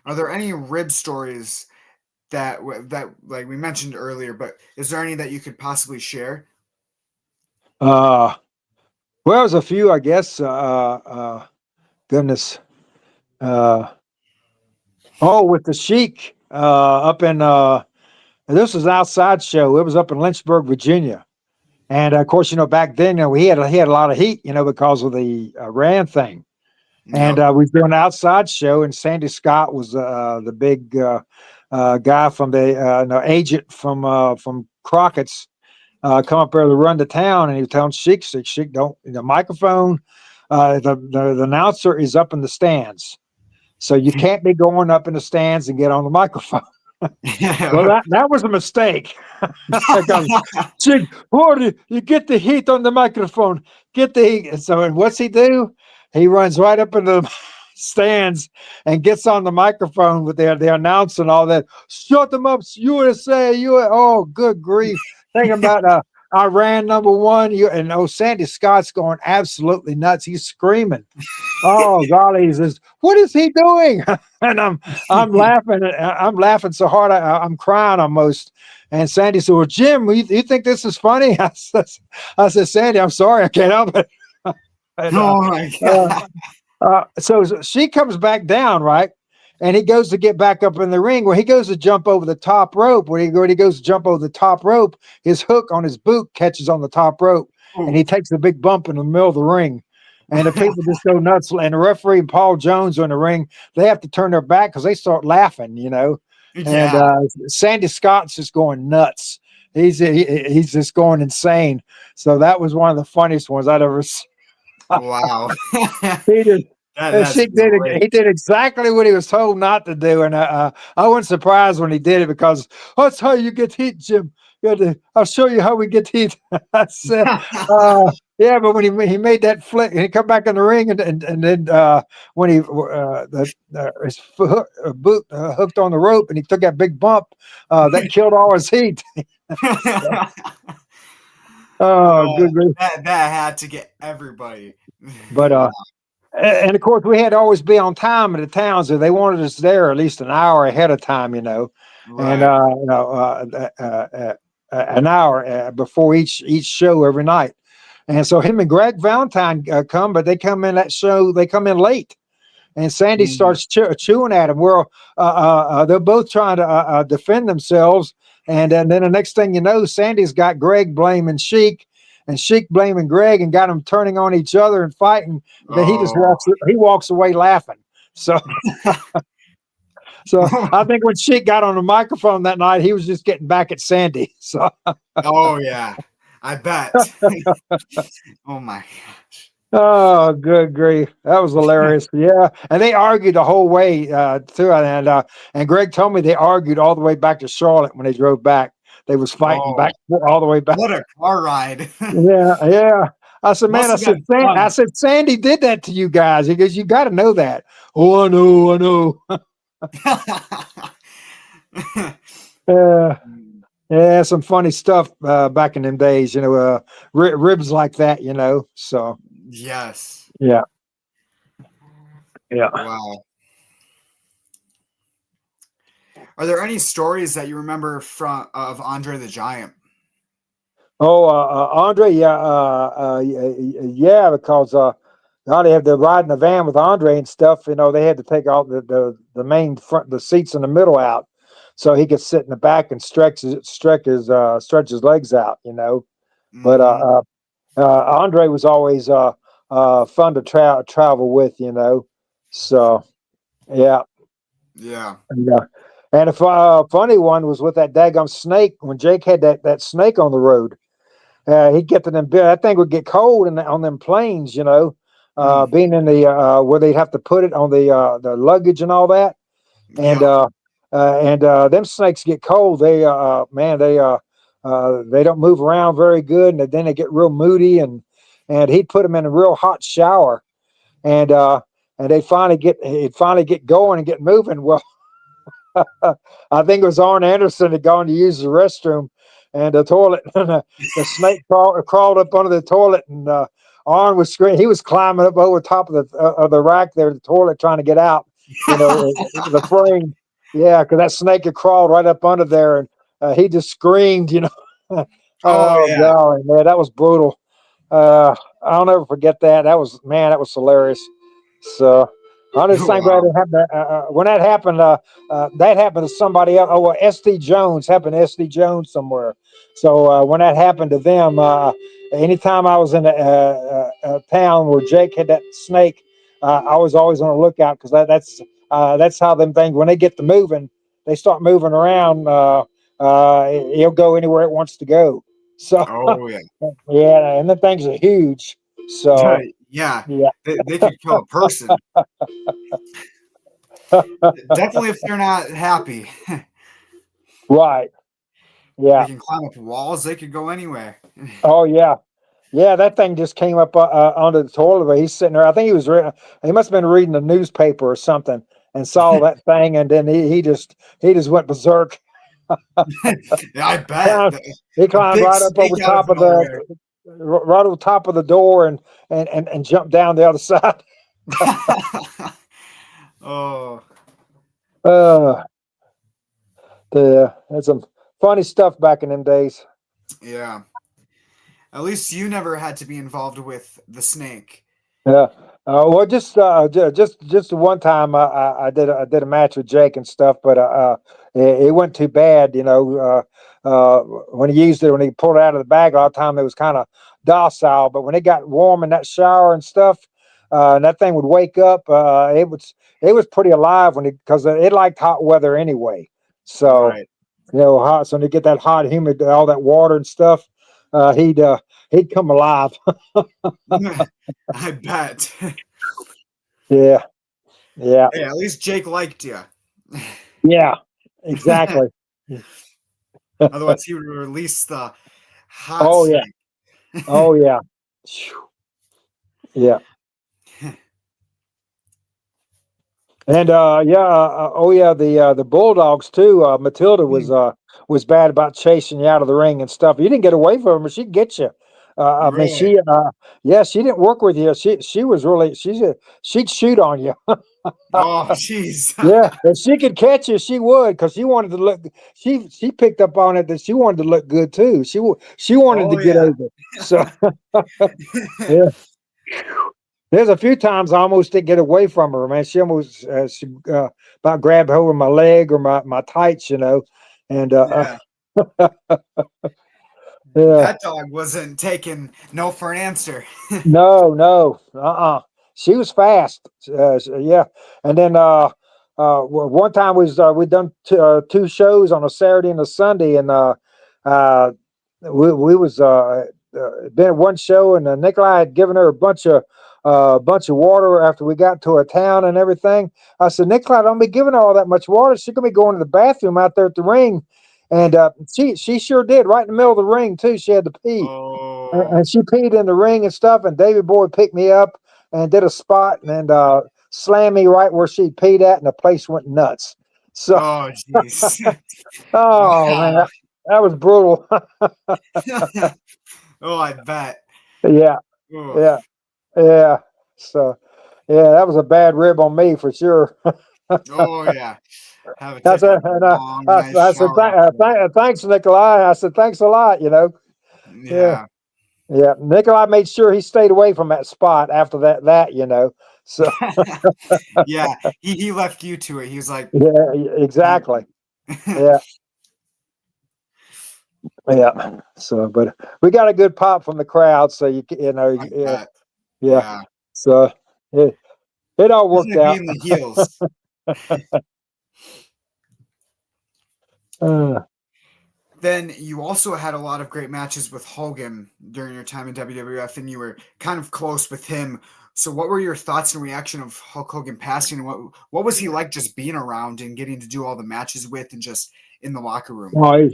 Are there any rib stories that like we mentioned earlier, but is there any that you could possibly share? Well, there's a few, I guess. Goodness. With the Sheik up in this was an outside show. It was up in Lynchburg, Virginia. And of course, back then, he had a lot of heat, because of the Iran thing. And we were doing an outside show, and Sandy Scott was the big guy from the agent from Crockett's come up there to run the town, and he was telling Sheik, don't the microphone. The announcer is up in the stands, so you can't be going up in the stands and get on the microphone. Well, that was a mistake. Chick, you get the heat on the microphone. Get the heat. So, and what's he do? He runs right up in the stands and gets on the microphone with the announcer and all that. Shut them up, USA. Oh, good grief. Thinking about I ran number one. And Sandy Scott's going absolutely nuts. He's screaming. Oh golly, he says, "What is he doing?" And I'm laughing. I'm laughing so hard I'm crying almost. And Sandy said, "Well, Jim, you think this is funny?" I said, "Sandy, I'm sorry, I can't help it." And, Oh my God. so she comes back down, right? And he goes to get back up in the ring. Where he goes to jump over the top rope. When he goes to jump over the top rope, his hook on his boot catches on the top rope, and he takes a big bump in the middle of the ring. And the people just go nuts. And the referee, Paul Jones, are in the ring. They have to turn their back because they start laughing, And Sandy Scott's just going nuts. He's just going insane. So that was one of the funniest ones I'd ever seen. Wow. He did exactly what he was told not to do, and I wasn't surprised when he did it because that's how you get heat, Jim. I'll show you how we get heat. I said, yeah, but when he made that flick and he come back in the ring and then when he his boot hooked on the rope and he took that big bump, that killed all his heat. Good grief. That had to get everybody. But and of course we had to always be on time at the towns, so they wanted us there at least an hour ahead of time, Right. And an hour before each show every night. And so him and Greg Valentine come, but they come in that show. They come in late, and Sandy starts chewing at him. Well, they're both trying to defend themselves, and then the next thing you know, Sandy's got Greg blaming Sheik, and Sheik blaming Greg, and got them turning on each other and fighting. Then he walks away laughing. So. So I think when Sheik got on the microphone that night, he was just getting back at Sandy. So. Oh yeah, I bet. Oh my gosh. Oh, good grief! That was hilarious. Yeah, and they argued the whole way too. And Greg told me they argued all the way back to Charlotte when they drove back. They was fighting back all the way back. What a car ride! Yeah. I said, man, I said, Sandy did that to you guys. He goes, you got to know that. Oh, I know. Yeah, some funny stuff back in them days, ribs like that, so. Yes. Yeah. Wow. Are there any stories that you remember of Andre the Giant? Oh, Andre, yeah, because they had to ride in the van with Andre and stuff. They had to take all the main front, the seats in the middle out, so he could sit in the back and stretch his legs out. But Andre was always fun to travel with. So yeah. And a funny one was with that daggum snake when Jake had that snake on the road. He'd get to them. That thing would get cold on them planes, being in the where they'd have to put it on the luggage and all that. And them snakes get cold. They they don't move around very good, and then they get real moody. And he'd put them in a real hot shower, and they'd finally get going and get moving. Well, I think it was Arn Anderson had gone to use the restroom and the toilet, and the snake crawled up under the toilet, and Arn was screaming. He was climbing up over top of the rack there, the toilet, trying to get out. The frame, yeah, because that snake had crawled right up under there, and he just screamed. Oh golly, man, that was brutal. I'll never forget that. That was hilarious. So. I'm just glad it happened. When that happened to somebody else. Oh, well, SD Jones happened to SD Jones somewhere. So when that happened to them, anytime I was in a town where Jake had that snake, I was always on the lookout because that's how them things, when they get to moving, they start moving around. He'll go anywhere it wants to go. So yeah, and the things are huge. So yeah. They could kill a person. Definitely if they're not happy. Right. Yeah. They can climb up walls. They could go anywhere. Oh yeah. Yeah, that thing just came up onto the toilet. But he's sitting there. I think he must have been reading the newspaper or something and saw that thing, and then he just went berserk. Yeah, I bet. He A climbed big right up over snake out of top of nowhere. right over top of the door and jumped down the other side. Oh, Uh, that's some funny stuff back in them days. yeah. At least you never had to be involved with the snake. Yeah. Well, just the one time I did a match with Jake and stuff, but it went too bad. When he pulled it out of the bag, a lot of time it was kind of docile, but when it got warm in that shower and stuff, and that thing would wake up. It was pretty alive because it liked hot weather anyway. So Right. hot. So when you get that hot, humid, all that water and stuff, he'd come alive. I bet. Yeah. Yeah. Hey, at least Jake liked you. Yeah, exactly. Otherwise, he would release the hot Oh yeah. snake. Oh yeah. Phew. Yeah. And oh yeah, the Bulldogs too. Matilda was bad about chasing you out of the ring and stuff. You didn't get away from her, she'd get you. I mean, Really? she didn't work with you. She was really she'd shoot on you. Oh, jeez. Yeah, if she could catch you, she would, because she wanted to look. She picked up on it that she wanted to look good too. She wanted to Oh, get yeah. over. So yeah. There's a few times I almost didn't get away from her, man. She about grabbed hold of my leg or my tights, and Yeah. yeah, That dog wasn't taking no for an answer. no, no, she was fast, yeah. And then one time we done two shows on a Saturday and a Sunday, and uh, we was been at one show, and Nikolai had given her a bunch of water after we got to a town and everything. I said, Nikolai, don't be giving her all that much water. She's gonna be going to the bathroom out there at the ring, and she sure did, right in the middle of the ring too. She had to pee, Oh. and she peed in the ring and stuff. And David Boy picked me up and did a spot and slammed me right where she peed at, and the place went nuts. So, Oh, jeez. oh man, Wow. that was brutal. Oh, I bet. Yeah, Oh, yeah, yeah. So, yeah, that was a bad rib on me for sure. oh yeah. Have to I take a said, and long, nice I said, shower after thanks, Nikolai. I said, thanks a lot. that. Yeah, Yeah. yeah. Nikolai made sure he stayed away from that spot after that. So, Yeah. He left you to it. He was like, yeah, you. exactly. Yeah, yeah. So, but we got a good pop from the crowd. So I yeah, bet. yeah. Yeah. So it all Isn't worked it out. being the heels? Uh, Then you also had a lot of great matches with Hogan during your time in WWF, and you were kind of close with him. So, what were your thoughts and reaction of Hulk Hogan passing? And what was he like just being around and getting to do all the matches with, and just in the locker room? Well, he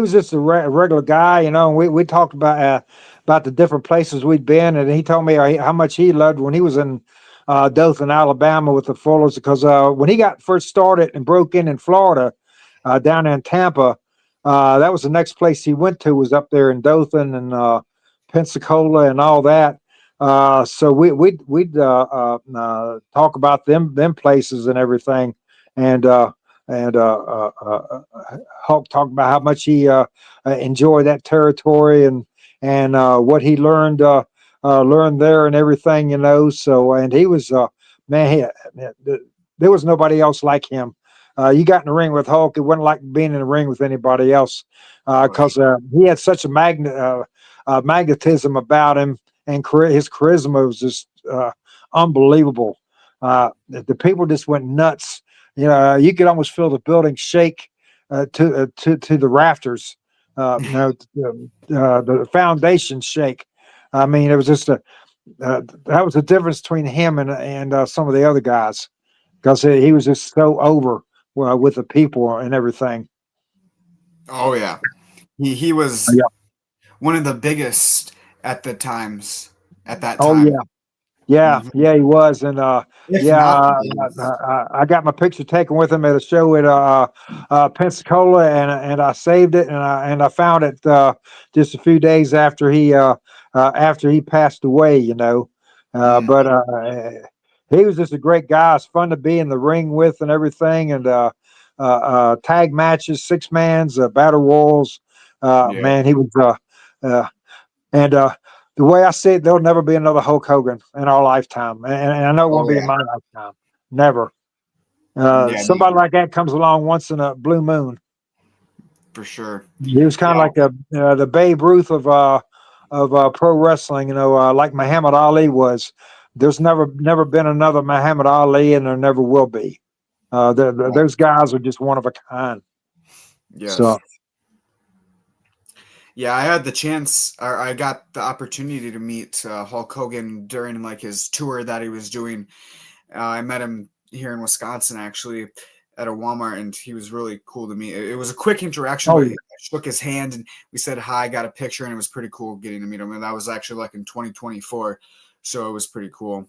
was just a regular guy, And we talked about the different places we'd been, and he told me how much he loved when he was in Dothan, Alabama, with the Fullers, because when he got first started and broke in Florida, down in Tampa, that was the next place he went to, was up there in Dothan and Pensacola and all that. So we'd talk about them places and everything, and. And Hulk talked about how much he enjoyed that territory and what he learned there and everything. So, and he was man, there was nobody else like him. You got in the ring with Hulk, it wasn't like being in the ring with anybody else, Right. because he had such a magnetism about him, and his charisma was just unbelievable. The people just went nuts. You could almost feel the building shake to the rafters. The foundation shake. I mean, it was just that was the difference between him and some of the other guys, because he was just so over with the people and everything. Oh yeah, he was Yeah. one of the biggest at that Oh time. yeah. Yeah, Mhm. yeah, he was, and If yeah, not the biggest. I got my picture taken with him at a show at Pensacola, and I saved it, and I found it just a few days after he passed away, you know. Mm, But he was just a great guy. It's fun to be in the ring with and everything, and tag matches, six mans, battle royals. yeah. Man, he was uh, and the way I see it, there'll never be another Hulk Hogan in our lifetime, and I know it won't Oh be in yeah. my lifetime. Never. Yeah, Somebody like that comes along once in a blue moon. for sure. He was kind of Yeah. like the Babe Ruth of pro wrestling. You know, like Muhammad Ali was. There's never been another Muhammad Ali, and there never will be. Those guys are just one of a kind. Yes. So, Yeah, I had the chance, or I got the opportunity to meet Hulk Hogan during like his tour that he was doing. I met him here in Wisconsin, actually, at a Walmart, and he was really cool to meet. It was a quick interaction, but oh, I shook his hand and we said hi, got a picture, and it was pretty cool getting to meet him. And that was actually like in 2024, so it was pretty cool.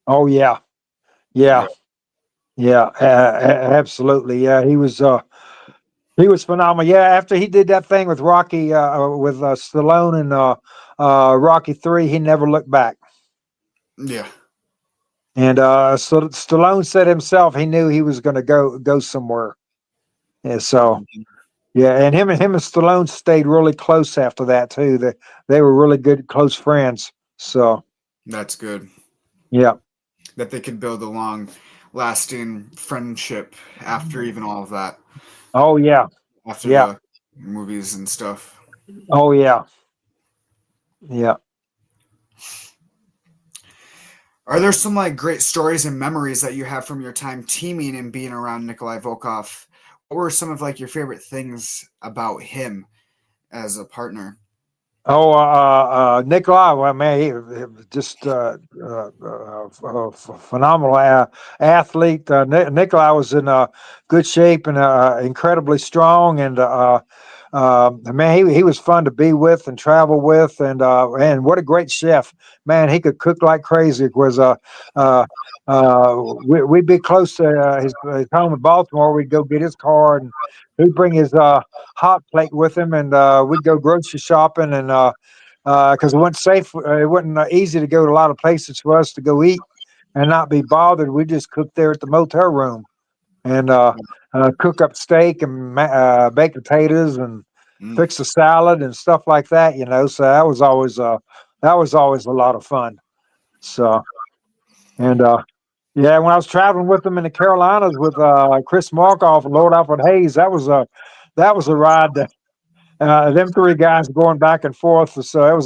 oh yeah, Yeah, yeah, yeah, absolutely. Yeah, he was. He was phenomenal. Yeah, after he did that thing with Rocky, with Stallone and Rocky 3, he never looked back. yeah, And so Stallone said himself he knew he was going to go somewhere. And so Mhm. yeah, and him and Stallone stayed really close after that too. They were really good close friends. So That's good yeah. that they could build a long-lasting friendship after even all of that, Oh yeah. after Yeah. the movies and stuff. Oh yeah. Yeah. Are there some like great stories and memories that you have from your time teaming and being around Nikolai Volkoff? What were some of like your favorite things about him as a partner? Oh, Nikolai, well, man, he was just phenomenal athlete. Nikolai was in good shape and incredibly strong, and man, he was fun to be with and travel with, and what a great chef, man! He could cook like crazy. It was we'd be close to his home in Baltimore. We'd go get his car, and he'd bring his hot plate with him, and we'd go grocery shopping, and because it wasn't safe, it wasn't easy to go to a lot of places for us to go eat and not be bothered. We just cooked there at the motel room and cook up steak and baked potatoes and Mm, fix a salad and stuff like that. You know, so that was always a lot of fun. So and yeah, when I was traveling with them in the Carolinas with Chris Markoff and Lord Alfred Hayes, that was a ride. Them three guys going back and forth. So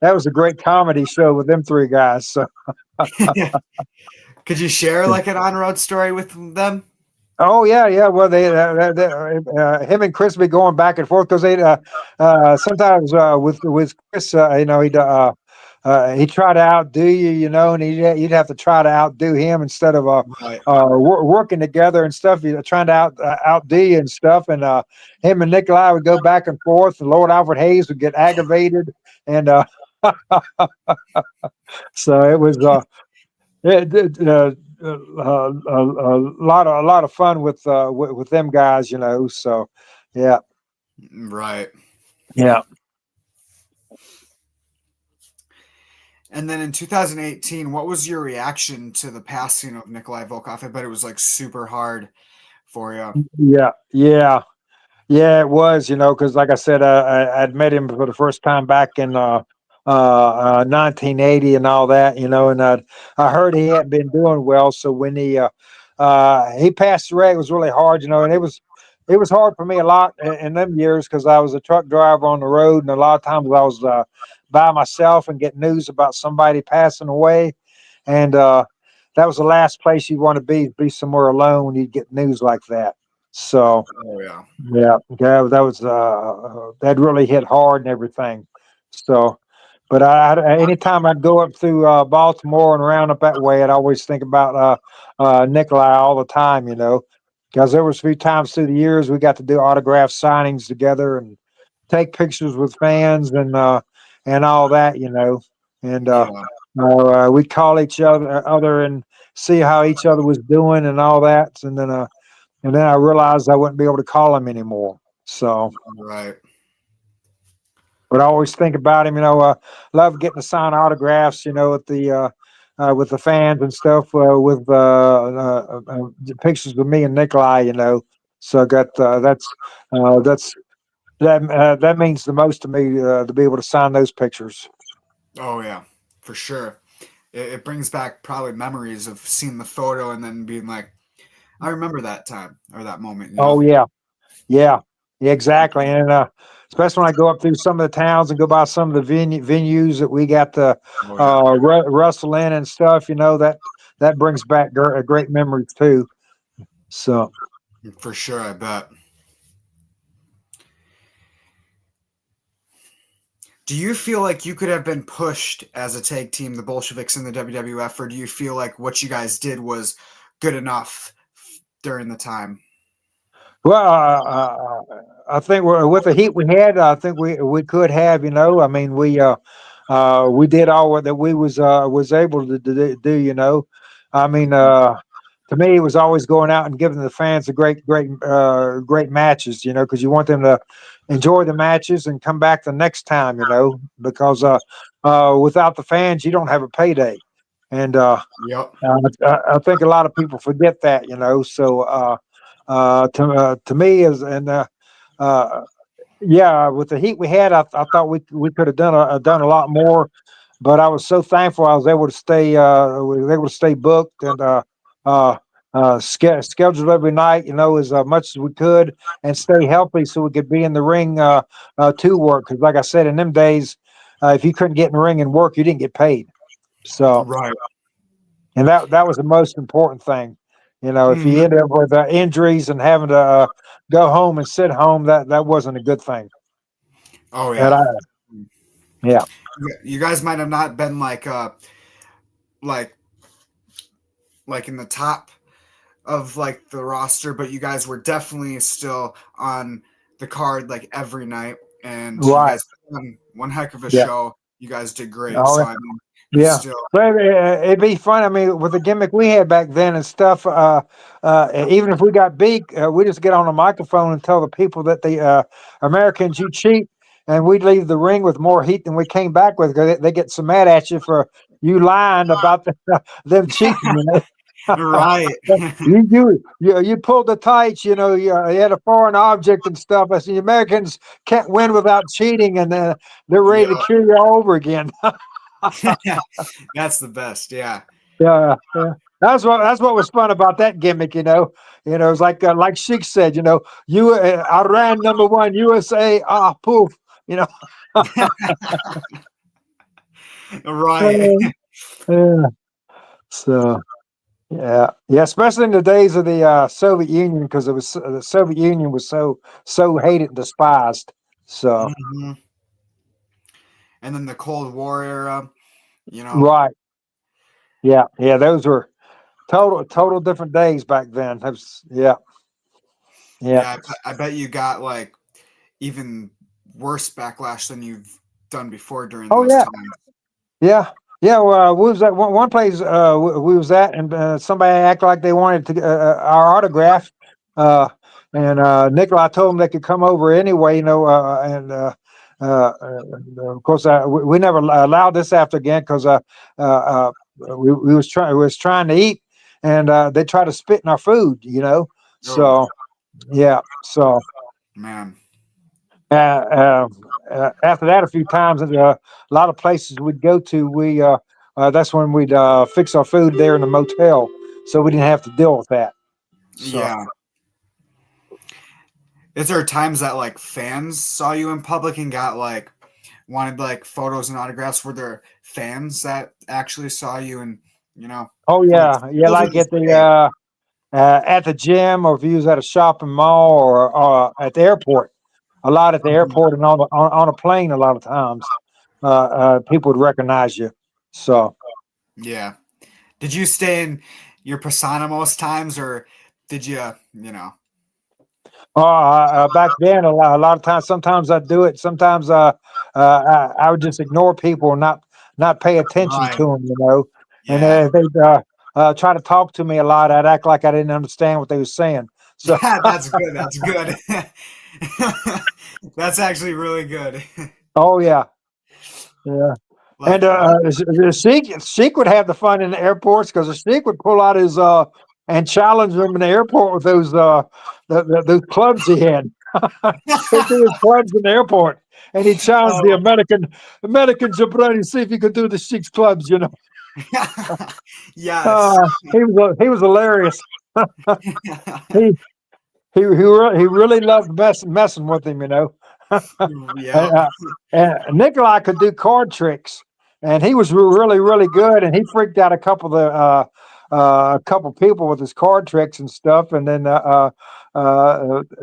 that was a great comedy show with them three guys. So, could you share like an on-road story with them? oh yeah, yeah. Well, him and Chris be going back and forth because they sometimes with Chris, you know, he try to outdo you, you know, and you'd have to try to outdo him instead of Right. working together and stuff. You know, trying to outdo you and stuff. And him and Nikolai would go back and forth, and Lord Alfred Hayes would get aggravated, and so it was a lot of fun with them guys, you know. So yeah, Right. yeah. And then in 2018, what was your reaction to the passing of Nikolai Volkoff? I bet it was like super hard for you. Yeah, yeah, yeah. It was, you know, because like I said, I'd met him for the first time back in 1980 and all that, you know, and I heard he hadn't been doing well. So when he passed away, it was really hard, you know, and it was hard for me a lot in them years because I was a truck driver on the road, and a lot of times I was by myself and get news about somebody passing away, and that was the last place you want to be somewhere alone when you get news like that. So Oh yeah. yeah, that was that really hit hard and everything. So, but anytime I'd go up through Baltimore and around up that way, I'd always think about Nikolai all the time, you know, because there was a few times through the years we got to do autograph signings together and take pictures with fans and all that, you know, and Yeah. We'd call each other and see how each other was doing and all that. And then I realized I wouldn't be able to call him anymore. So, Right. but I always think about him. Love getting to sign autographs. With the fans and stuff. Pictures of me and Nikolai. So I got that means the most to me to be able to sign those pictures. Oh yeah, for sure. It brings back probably memories of seeing the photo and then being like, I remember that time or that moment. Oh yeah, yeah, exactly. And especially when I go up through some of the towns and go by some of the venues that we got to Oh yeah, wrestle in and stuff. That brings back great memories too. So. for sure. I bet. Do you feel like you could have been pushed as a tag team, the Bolsheviks in the WWF, or do you feel like what you guys did was good enough during the time? Well, I think with the heat we had, I think we could have. I mean, we did all that we was able to do. I mean, to me, it was always going out and giving the fans a great matches. Because you want them to enjoy the matches and come back the next time. Because without the fans, you don't have a payday, and Yep. I think a lot of people forget that. So. To me yeah, with the heat we had, I thought we could have done a lot more, but I was so thankful I was able to stay booked and scheduled every night, as much as we could, and stay healthy so we could be in the ring to work. Because like I said, in them days, if you couldn't get in the ring and work, you didn't get paid. So, Right. and that was the most important thing. If you Mhm. end up with injuries and having to go home and sit home, that wasn't a good thing. Oh And yeah. yeah, You guys might have not been like like in the top of like the roster, but you guys were definitely still on the card like every night, and you right. guys put on one heck of a Yeah. show. You guys did great. Oh, So yeah. I mean, Yeah. still, But it'd be fun. I mean, with the gimmick we had back then and stuff, even if we got beat, we just get on the microphone and tell the people that the Americans, you cheat, and we'd leave the ring with more heat than we came back with because they get so mad at you for you lying about them cheating. right. You pulled the tights, you had a foreign object and stuff. I said, the Americans can't win without cheating, and they're ready to Yeah. kill you all over again. That's the best. Yeah. Yeah, yeah. That's what was fun about that gimmick. It's like Sheik said, you Iran #1, USA, poof. You know, Right. yeah. So yeah, especially in the days of the Soviet Union, because the Soviet Union was so hated and despised. So hmm And then the Cold War era, you know. right, yeah, those were total different days back then. Yeah, yeah. Yeah, I bet you got like even worse backlash than you've done before during Oh those yeah. times. Yeah, yeah. Well, we was at one place we was at, and somebody acted like they wanted to our autograph, uh, and Nikolai told them they could come over anyway, and of course we never allowed this after again because uh, we was trying to eat, and they tried to spit in our food, Oh so yeah, so. man. After that, a few times, a lot of places we'd go to, that's when we'd fix our food there in the motel, so we didn't have to deal with that. So, Yeah. Is there times that like fans saw you in public and got like wanted like photos and autographs? Were there fans that actually saw you and oh like yeah, those are like the hey, at the gym, or if you was at a shopping mall, or at the airport. A lot at the airport and on a plane. A lot of times, people would recognize you. So. yeah. Did you stay in your persona most times, or did you? Back then, a lot of times, sometimes I do it. Sometimes I would just ignore people and not pay attention Right. to them, you know. And Yeah. they'd try to talk to me a lot. I'd act like I didn't understand what they were saying. So, Yeah, that's good. That's good. That's actually really good. oh yeah, yeah. And Like what? the Sheik would have the fun in the airports because the Sheik would pull out his and challenge them in the airport with those clubs he had. He'd do his clubs in the airport, and he challenged the Oh, American Jabrani, see if he could do the Sheik's clubs. You know, yes. he was hilarious. He he really loved messing with him. You know. Yep. And Nikolai could do card tricks, and he was really, really good. And he freaked out a couple people with his card tricks and stuff. And then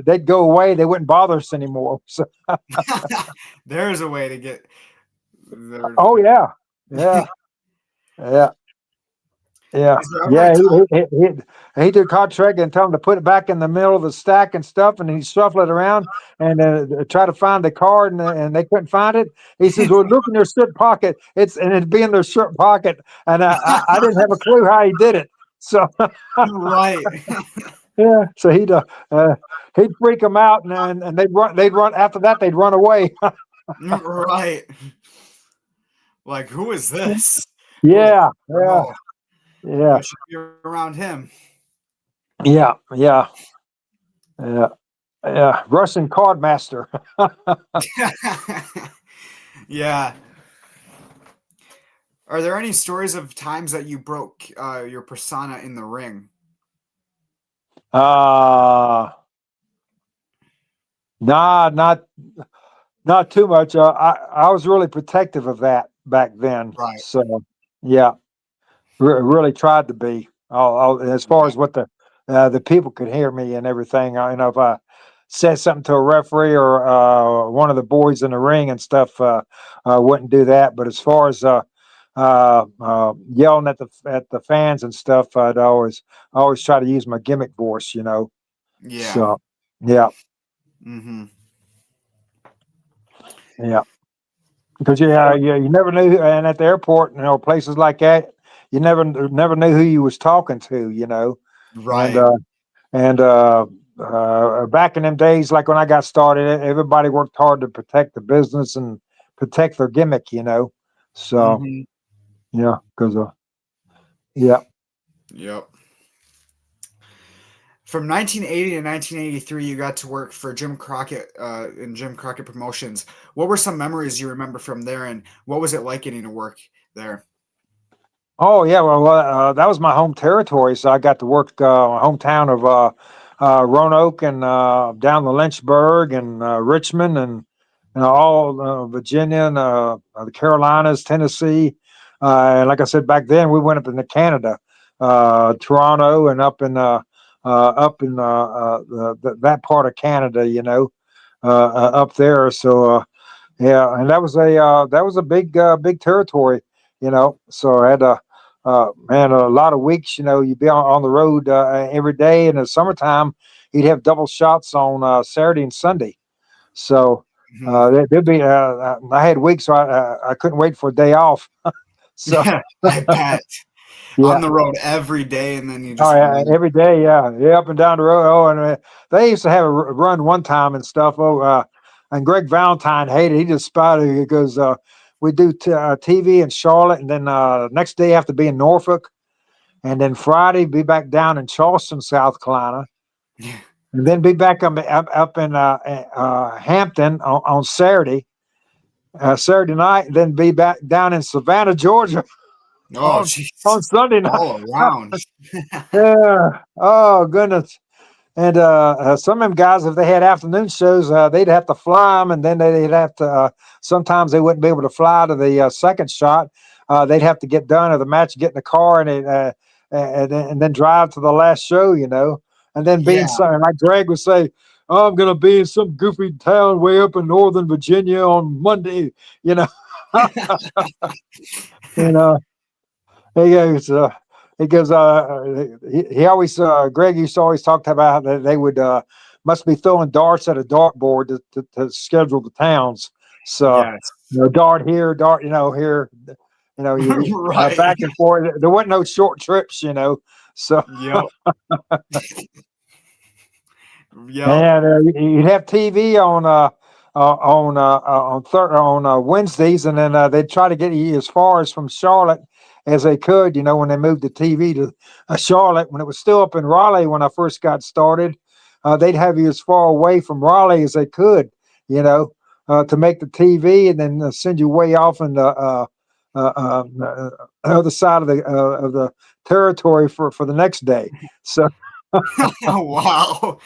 they'd go away; they wouldn't bother us anymore. So, There's a way to get there. oh yeah, yeah, yeah. Yeah, Is there ever a yeah. time? He did card trick and tell him to put it back in the middle of the stack and stuff, and he shuffle it around and try to find the card, and they couldn't find it. He says, "Well, look in their shirt pocket. It'd be in their shirt pocket," and I didn't have a clue how he did it. So Right. yeah, so he'd freak them out, and they'd run after that. They'd run away. Right. Like, who is this? Oh, Yeah, yeah, no. yeah, We should be around him. yeah, yeah, yeah. Yeah, Russian card master. Yeah. Are there any stories of times that you broke your persona in the ring? Nah, not too much. I was really protective of that back then. Right. So yeah, really tried to be. As far Right. as what the people could hear me and everything. You know, if I said something to a referee or one of the boys in the ring and stuff, wouldn't do that. But as far as yelling at the fans and stuff, I'd always try to use my gimmick voice. You know. Yeah. So yeah. Mm-hmm. Yeah, because you never knew, and at the airport, you know, places like that, you never knew who you was talking to, you know, and Right. back in them days, like when I got started, everybody worked hard to protect the business and protect their gimmick, you know, so Mm-hmm. yeah, because yeah, Yep. From 1980 to 1983, you got to work for Jim Crockett in Jim Crockett Promotions. What were some memories you remember from there, and what was it like getting to work there? oh yeah, well that was my home territory, so I got to work hometown of Roanoke and down the Lynchburg and Richmond and all Virginia and the Carolinas, Tennessee, and like I said back then, we went up into Canada, Toronto, and that part of Canada, you know, up there. So yeah, and that was a big territory, you know. So I had man, a lot of weeks, you know, you'd be on the road every day. In the summertime, you'd have double shots on Saturday and Sunday. So Mhm. there'd be I had weeks so I couldn't wait for a day off. So Yeah, I bet. yeah, On the road every day, and then you oh just yeah, win. every day, yeah, yeah, up and down the road. Oh, and they used to have a run one time and stuff. Oh, and Greg Valentine hated. He just spouted it because we do TV in Charlotte, and then next day have to be in Norfolk, and then Friday be back down in Charleston, South Carolina, and then be back up in Hampton on Saturday, Saturday night, and then be back down in Savannah, Georgia Oh, on jeez. on Sunday night. All around. Yeah. Oh goodness. And some of them guys, if they had afternoon shows, they'd have to fly them, and then they'd have to. Sometimes they wouldn't be able to fly to the second shot. They'd have to get done of the match, get in the car, and then drive to the last show. You know, and then being Yeah. something like Greg would say, "Oh, I'm going to be in some goofy town way up in northern Virginia on Monday." You know, you know. He goes, he always, Greg used to always talk about that they would, must be throwing darts at a dartboard to schedule the towns. So, Yes. you know, dart here, dart, you know, here. You know, Right. back and forth. There wasn't no short trips, you know. So Yep. Yep. and you'd have TV on Wednesdays, and then they'd try to get you as far as from Charlotte as they could. You know, when they moved the TV to Charlotte, when it was still up in Raleigh when I first got started, they'd have you as far away from Raleigh as they could. You know, to make the TV, and then send you way off in the other side of the territory for the next day. So Wow.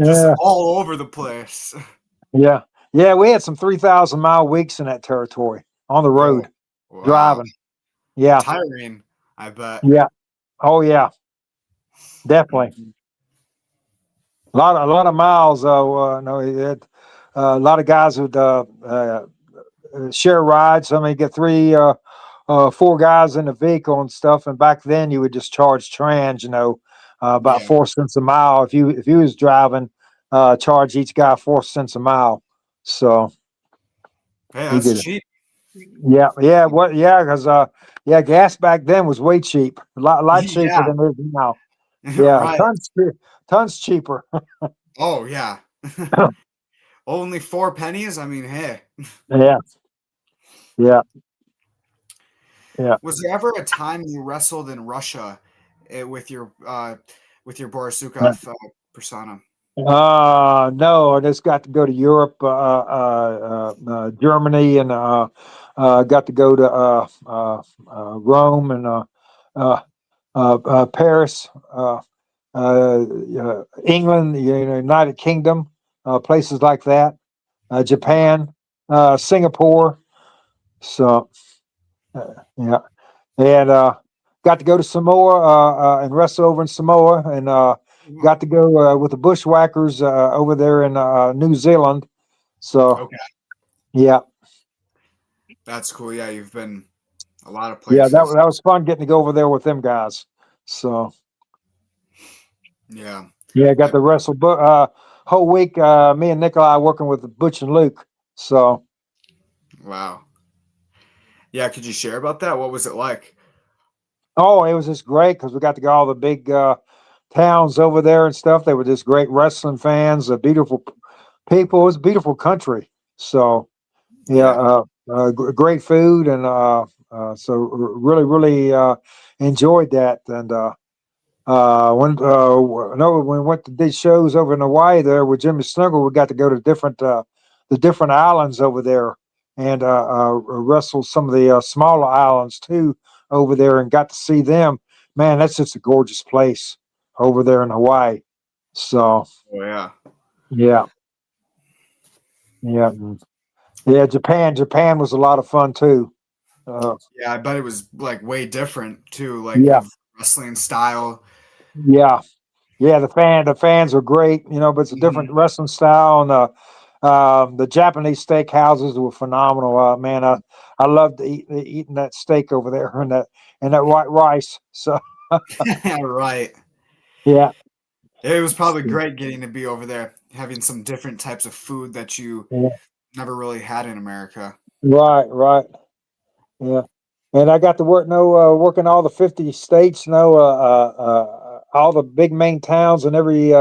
Just yeah. all over the place. Yeah. Yeah, we had some 3,000-mile weeks in that territory on the Oh, road wow. driving. Yeah. Tiring, I bet. Yeah. Oh yeah, definitely. A lot of miles. No, he had a lot of guys would share rides. I mean, get three, four guys in the vehicle and stuff. And back then, you would just charge trans. You know, about Yeah. 4 cents a mile. If you was driving, charge each guy 4 cents a mile. So Hey, you that's get cheap. Yeah, yeah, what? Yeah, because yeah, gas back then was way cheap, a lot cheaper Yeah. than it is now. Yeah, Right. tons cheaper. Oh, yeah. Only 4 pennies? I mean, hey. Yeah, yeah, yeah. Was there ever a time you wrestled in Russia with your Boris Zhukov persona? No, I just got to go to Europe, Germany, and got to go to Rome and Paris, England, United Kingdom, places like that. Japan, Singapore. So yeah, and got to go to Samoa and wrestle over in Samoa, and got to go with the Bushwhackers over there in New Zealand. So Okay, yeah, that's cool. Yeah, you've been a lot of yeah, places. that was fun getting to go over there with them guys. So Yeah. yeah, got I, to wrestle whole week. Me and Nikolai working with Butch and Luke. So. wow. Yeah, could you share about that? What was it like? Oh, it was just great because we got to go all the big towns over there and stuff. They were just great wrestling fans, beautiful people. It was a beautiful country. So yeah, Yeah. great food, and so really, really enjoyed that. And when we went to these shows over in Hawaii there with Jimmy Snuggle, we got to go to the different islands over there and wrestle some of the smaller islands too over there, and got to see them. Man, that's just a gorgeous place over there in Hawaii. So Oh, yeah. yeah, yeah, yeah. Japan was a lot of fun too. Uh, Yeah, I bet it was like way different too, like yeah, of wrestling style. yeah. Yeah, the fans are great, but it's a different Mhm. wrestling style, and the Japanese steak houses were phenomenal. Man, I loved eating that steak over there and that white rice. So Right. yeah, It was probably great getting to be over there, having some different types of food that you yeah, never really had in America. right, right, yeah. And I got to working all the 50 states, all the big main towns in every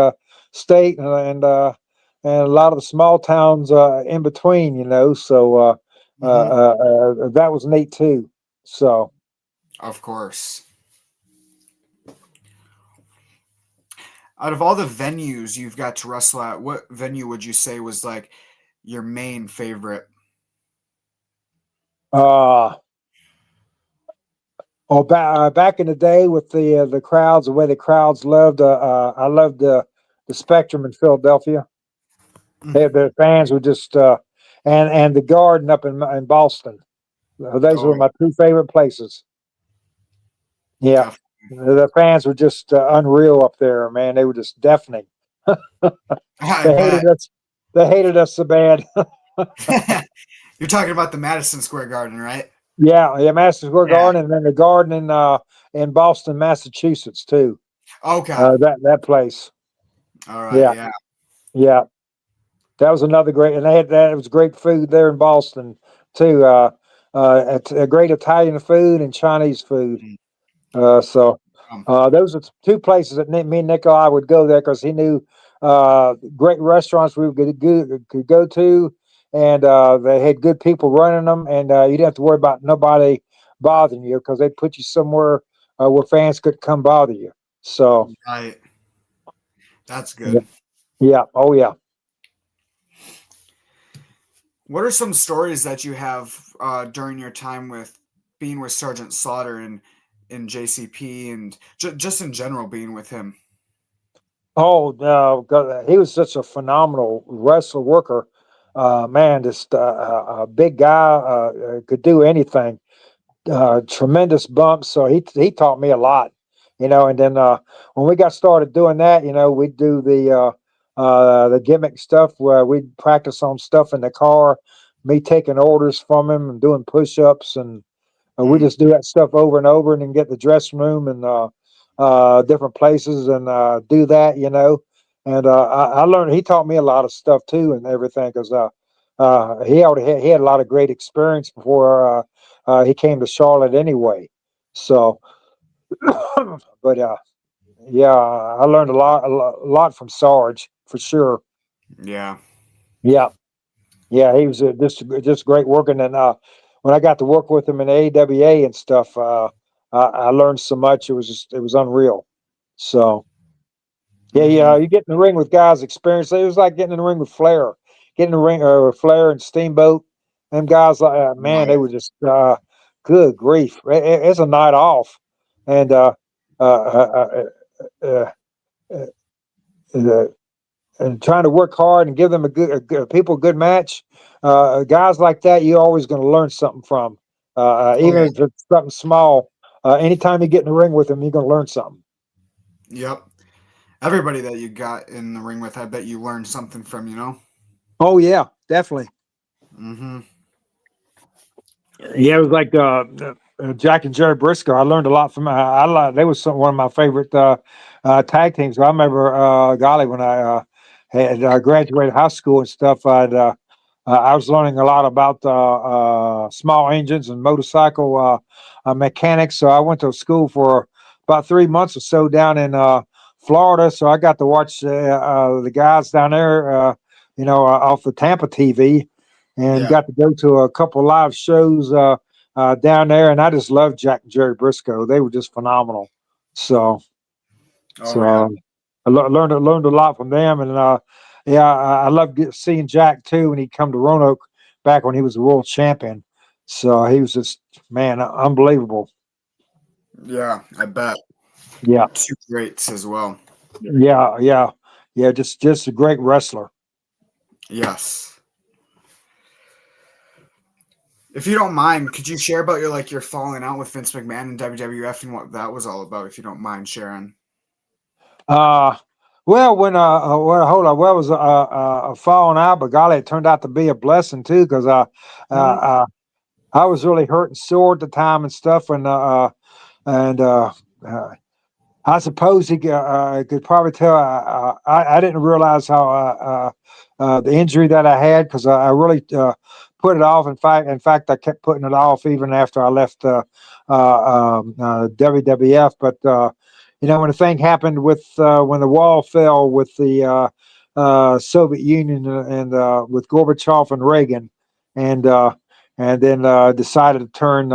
state, and a lot of the small towns in between, So Hmm. that was neat too. So Of course. Out of all the venues you've got to wrestle at, what venue would you say was like your main favorite? uh, back in the day with the crowds, the way the crowds loved, I loved the Spectrum in Philadelphia. The fans were just and the Garden up in Boston. Those Oh, were my two favorite places. Yeah, definitely. the fans were just unreal up there, man. They were just deafening. I They hated bet. us. They hated us so bad. You're talking about the Madison Square Garden, right? Yeah, yeah. Madison Square Yeah. Garden, and then the Garden in Boston, Massachusetts, too. Okay. That place. All right. Yeah, Yeah. yeah. That was another great, and they had that. It was great food there in Boston too. great Italian food and Chinese food. Mm. So Um, those are two places that me and Nikolai would go there because he knew great restaurants we could go to, and they had good people running them, and you didn't have to worry about nobody bothering you because they put you somewhere where fans could come bother you. So right. That's yeah, good. yeah, oh yeah. What are some stories that you have during your time with being with Sergeant Slaughter and in JCP and just in general being with him? Oh, God, he was such a phenomenal wrestler worker. Man, just a big guy, could do anything. Tremendous bumps. So he taught me a lot, And then when we got started doing that, we'd do the gimmick stuff where we'd practice on stuff in the car, me taking orders from him and doing push-ups, and we Mm. just do that stuff over and over, and then get the dressing room and different places and do that, And I learned. He taught me a lot of stuff too, and everything, because he had a lot of great experience before he came to Charlotte anyway. So, but yeah, I learned a lot from Sarge for sure. Yeah. Yeah. Yeah, he was just great working, and when I got to work with him in AWA and stuff, I learned so much. It was unreal. So yeah, Hmm. yeah, you get in the ring with guys experienced. It was like getting in the ring with Flair, getting in the ring with Flair and Steamboat. Them guys, like man, they Right. were just good grief. It's a night off, and uh, uh, uh, uh, uh, and trying to work hard and give them people a good match. Guys like that, you're always going to learn something from, Oh even yeah. if it's something small. Anytime you get in the ring with them, you're going to learn something. Yep. Everybody that you got in the ring with, I bet you learned something from. Oh yeah, definitely. Hmm. Yeah, it was like Jack and Jerry Briscoe. I learned a lot from. They was one of my favorite tag teams. I remember, golly, when I had graduated high school and stuff, I was learning a lot about small engines and motorcycle mechanics. So I went to school for about 3 months or so down in Florida. So I got to watch the guys down there, off the Tampa TV, and Yeah. got to go to a couple live shows down there. And I just loved Jack and Jerry Briscoe. They were just phenomenal. So, Oh yeah. so I learned a lot from them, and yeah, I loved seeing Jack too when he come to Roanoke back when he was a world champion. So he was just, man, unbelievable. Yeah. I bet. Yeah, Two greats as well. yeah, yeah, yeah. Just a great wrestler. Yes. If you don't mind, could you share about your falling out with Vince McMahon and WWF and what that was all about? If you don't mind sharing. Uh, hold on, well, it was a falling out, but golly, it turned out to be a blessing too, because Mhm. uh, I was really hurt and sore at the time and stuff, and uh, I suppose he could probably tell. I didn't realize how the injury that I had, because I really put it off. In fact, I kept putting it off even after I left WWF. But when the thing happened with when the wall fell with the Soviet Union and with Gorbachev and Reagan, and and then decided to turn.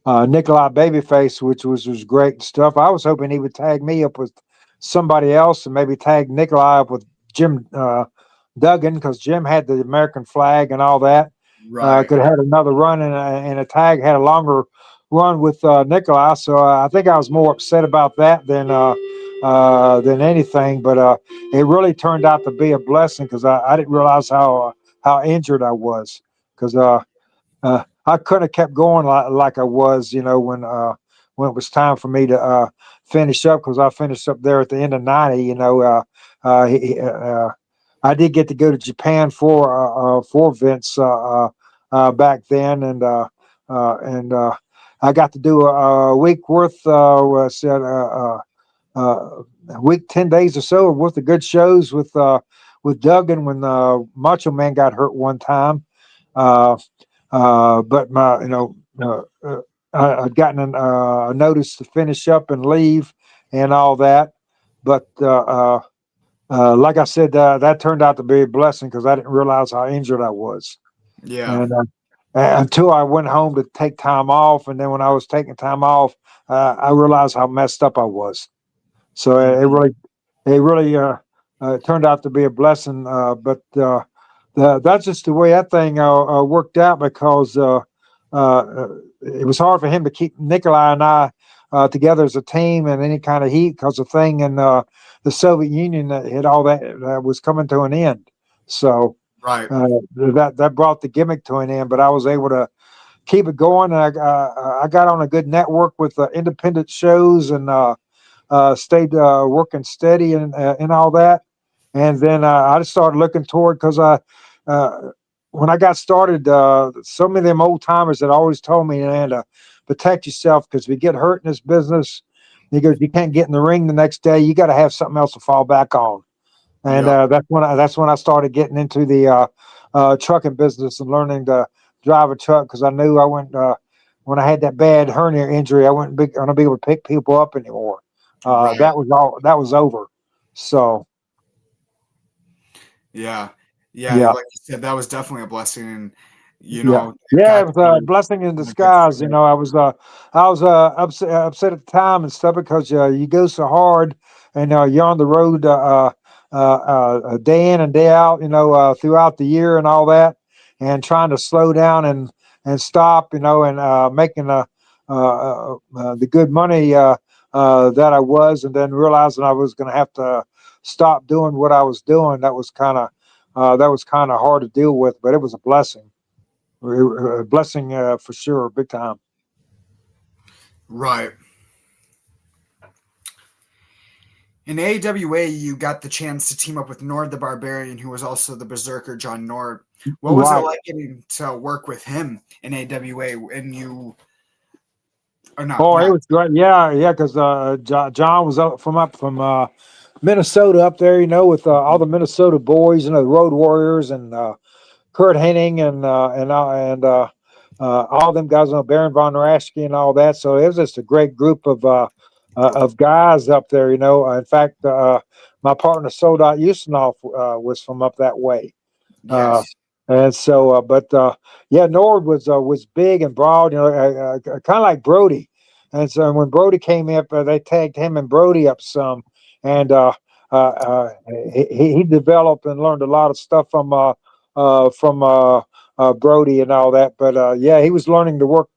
Nikolai Babyface, which was great stuff. I was hoping he would tag me up with somebody else and maybe tag Nikolai up with Jim Duggan, because Jim had the American flag and all that. Right. Could have had another run and a tag, had a longer run with Nikolai. So I think I was more upset about that than anything. But it really turned out to be a blessing, because I didn't realize how injured I was, because I couldn't have kept going like I was, when it was time for me to finish up, because I finished up there at the end of '90. I did get to go to Japan for Vince back then, and I got to do a week worth, a week, 10 days or so worth of good shows with Duggan when Macho Man got hurt one time. Uh, But I'd gotten a notice to finish up and leave and all that. But like I said, that turned out to be a blessing because I didn't realize how injured I was. Yeah. And until I went home to take time off, and then when I was taking time off, I realized how messed up I was. So it really turned out to be a blessing. But that's just the way that thing worked out because it was hard for him to keep Nikolai and I together as a team and any kind of heat because the thing in the Soviet Union had all that was coming to an end. So Right. that brought the gimmick to an end. But I was able to keep it going. And I got on a good network with independent shows and stayed working steady and all that. And then I just started looking toward because when I got started, so many of them old timers had always told me, man, to protect yourself because if you get hurt in this business, he goes, you can't get in the ring the next day. You got to have something else to fall back on. And that's when I started getting into the trucking business and learning to drive a truck because I knew I went when I had that bad hernia injury, I wasn't going to be able to pick people up anymore. Right. That was over. So Yeah. yeah. Like you said, that was definitely a blessing, and It was a blessing in disguise. I was upset at the time and stuff because you go so hard and you're on the road day in and day out, throughout the year and all that, and trying to slow down and stop, and making the good money that I was, and then realizing I was going to have to stop doing what I was doing. That was kind of hard to deal with, but it was a blessing. A blessing for sure, big time. Right. In AWA, you got the chance to team up with Nord the Barbarian, who was also the Berzerker John Nord. What was it like getting to work with him in AWA? And you are not. Oh, it was great. Yeah, because John was up from Minnesota up there, with all the Minnesota boys, the Road Warriors and Kurt Hennig and all them guys, Baron von Raschke and all that. So it was just a great group of guys up there. In fact, my partner Soldat Ustinov was from up that way. Yes. And so, Nord was big and broad, kind of like Brody. And so when Brody came up, they tagged him and Brody up some, and he developed and learned a lot of stuff from Brody and all that. But he was learning to work.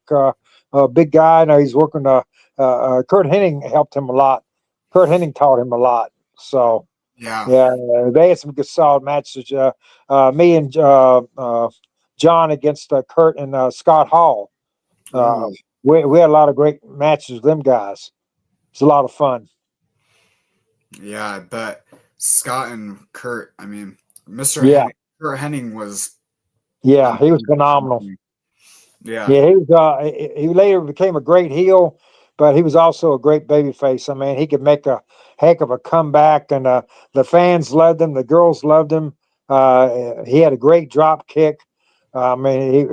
Big guy. Now he's working. Kurt Hennig helped him a lot. Kurt Hennig taught him a lot. So they had some good solid matches. Me and John against Kurt and Scott Hall. We had a lot of great matches with them guys. It's a lot of fun. Yeah, I bet. Scott and Kurt. I mean, Mr. Kurt Hennig was. Yeah, he was phenomenal. Yeah, he was. He later became a great heel, but he was also a great babyface. I mean, he could make a heck of a comeback, and the fans loved him. The girls loved him. He had a great drop kick. I mean,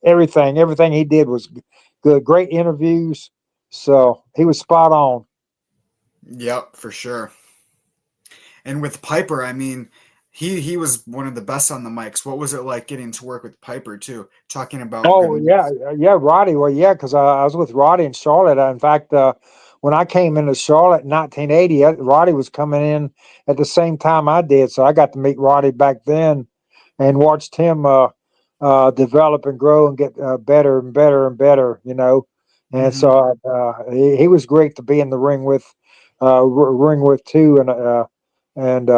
everything he did was good. Great interviews. So he was spot on. Yep, for sure. And with Piper, I mean, he was one of the best on the mics. What was it like getting to work with Piper too? Talking about Roddy. Well, because I was with Roddy in Charlotte. In fact, when I came into Charlotte in 1980, Roddy was coming in at the same time I did, so I got to meet Roddy back then and watched him develop and grow and get better and better and better. And so he was great to be in the ring with too, and